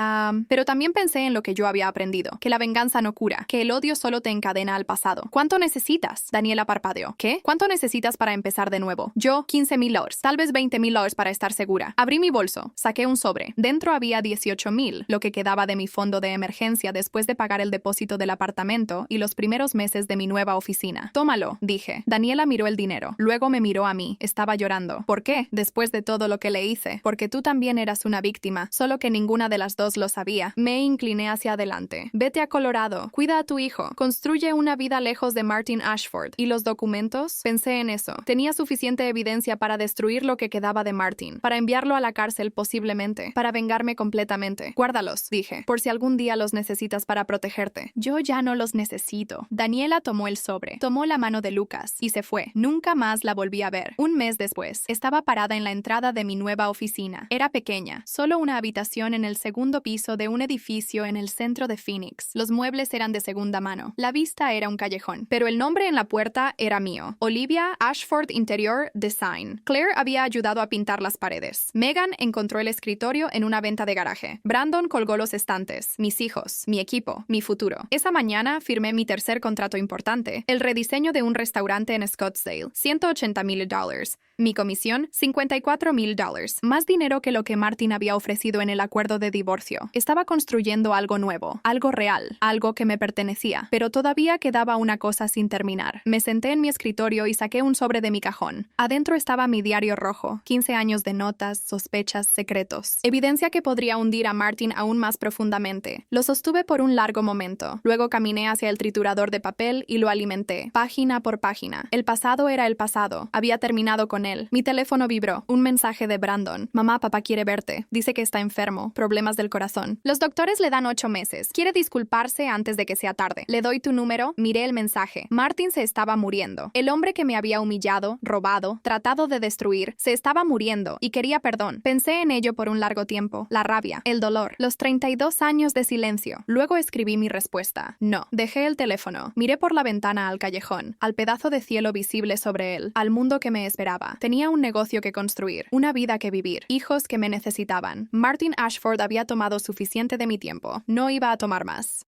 Pero también pensé en lo que yo había aprendido, que la venganza no cura, que el odio solo te encadena al pasado. ¿Cuánto necesitas? Daniela parpadeó. ¿Qué? ¿Cuánto necesitas para empezar de nuevo? Yo, $15,000, tal vez $20,000 para estar segura. Abrí mi bolso, saqué un sobre. Dentro había $18,000, lo que quedaba de mi fondo de emergencia después de pagar el depósito del apartamento y los primeros meses de mi nueva oficina. Tómalo, dije. Daniela miró el dinero. Luego me miró a mí. Estaba llorando. ¿Por qué? Después de todo lo que le hice. Porque tú también eras una víctima, solo que ninguna de las dos lo sabía. Me incliné hacia adelante. Vete a Colorado. Cuida a tu hijo. Construye una vida lejos de Martin Ashford. ¿Y los documentos? Pensé en eso. Tenía suficiente evidencia para destruir lo que quedaba de Martin, para enviarlo a la cárcel posiblemente, para vengarme completamente. Guárdalos, dije, por si algún día los necesitas para protegerte. Yo ya no los necesito. Daniela tomó el sobre, tomó la mano de Lucas y se fue. Nunca más la volví a ver. Un mes después, estaba parada en la entrada de mi nueva oficina. Era pequeña, solo una habitación en el segundo piso de un edificio en el centro de Phoenix. Los muebles eran de segunda mano. La vista era un callejón, pero el nombre en la puerta era mío. Olivia Ashford Interior Design. Claire había ayudado a pintar las paredes. Megan encontró el escritorio en una venta de garaje. Brandon colgó los estantes. Mis hijos, mi equipo, mi futuro. Esa mañana firmé mi tercer contrato importante, el rediseño de un restaurante en Scottsdale, $180,000. Mi comisión, $54,000. Más dinero que lo que Martin había ofrecido en el acuerdo de divorcio. Estaba construyendo algo nuevo, algo real, algo que me pertenecía, pero todavía quedaba una cosa sin terminar. Me senté en mi escritorio y saqué un sobre de mi cajón. Adentro estaba mi diario rojo, 15 años de notas, sospechas, secretos. Evidencia que podría hundir a Martin aún más profundamente. Lo sostuve por un largo momento. Luego caminé hacia el triturador de papel y lo alimenté, página por página. El pasado era el pasado. Había terminado con él. Mi teléfono vibró. Un mensaje de Brandon. Mamá, papá quiere verte. Dice que está enfermo. Problemas del corazón. Los doctores le dan 8 meses. Quiere disculparse antes de que sea tarde. Le doy tu número. Miré el mensaje. Martin se estaba muriendo. El hombre que me había humillado, robado, tratado de destruir, se estaba muriendo y quería perdón. Pensé en ello por un largo tiempo. La rabia, el dolor, los 32 años de silencio. Luego escribí mi respuesta. No. Dejé el teléfono. Miré por la ventana al callejón, al pedazo de cielo visible sobre él, al mundo que me esperaba. Tenía un negocio que construir, una vida que vivir, hijos que me necesitaban. Martin Ashford había tomado suficiente de mi tiempo. No iba a tomar más.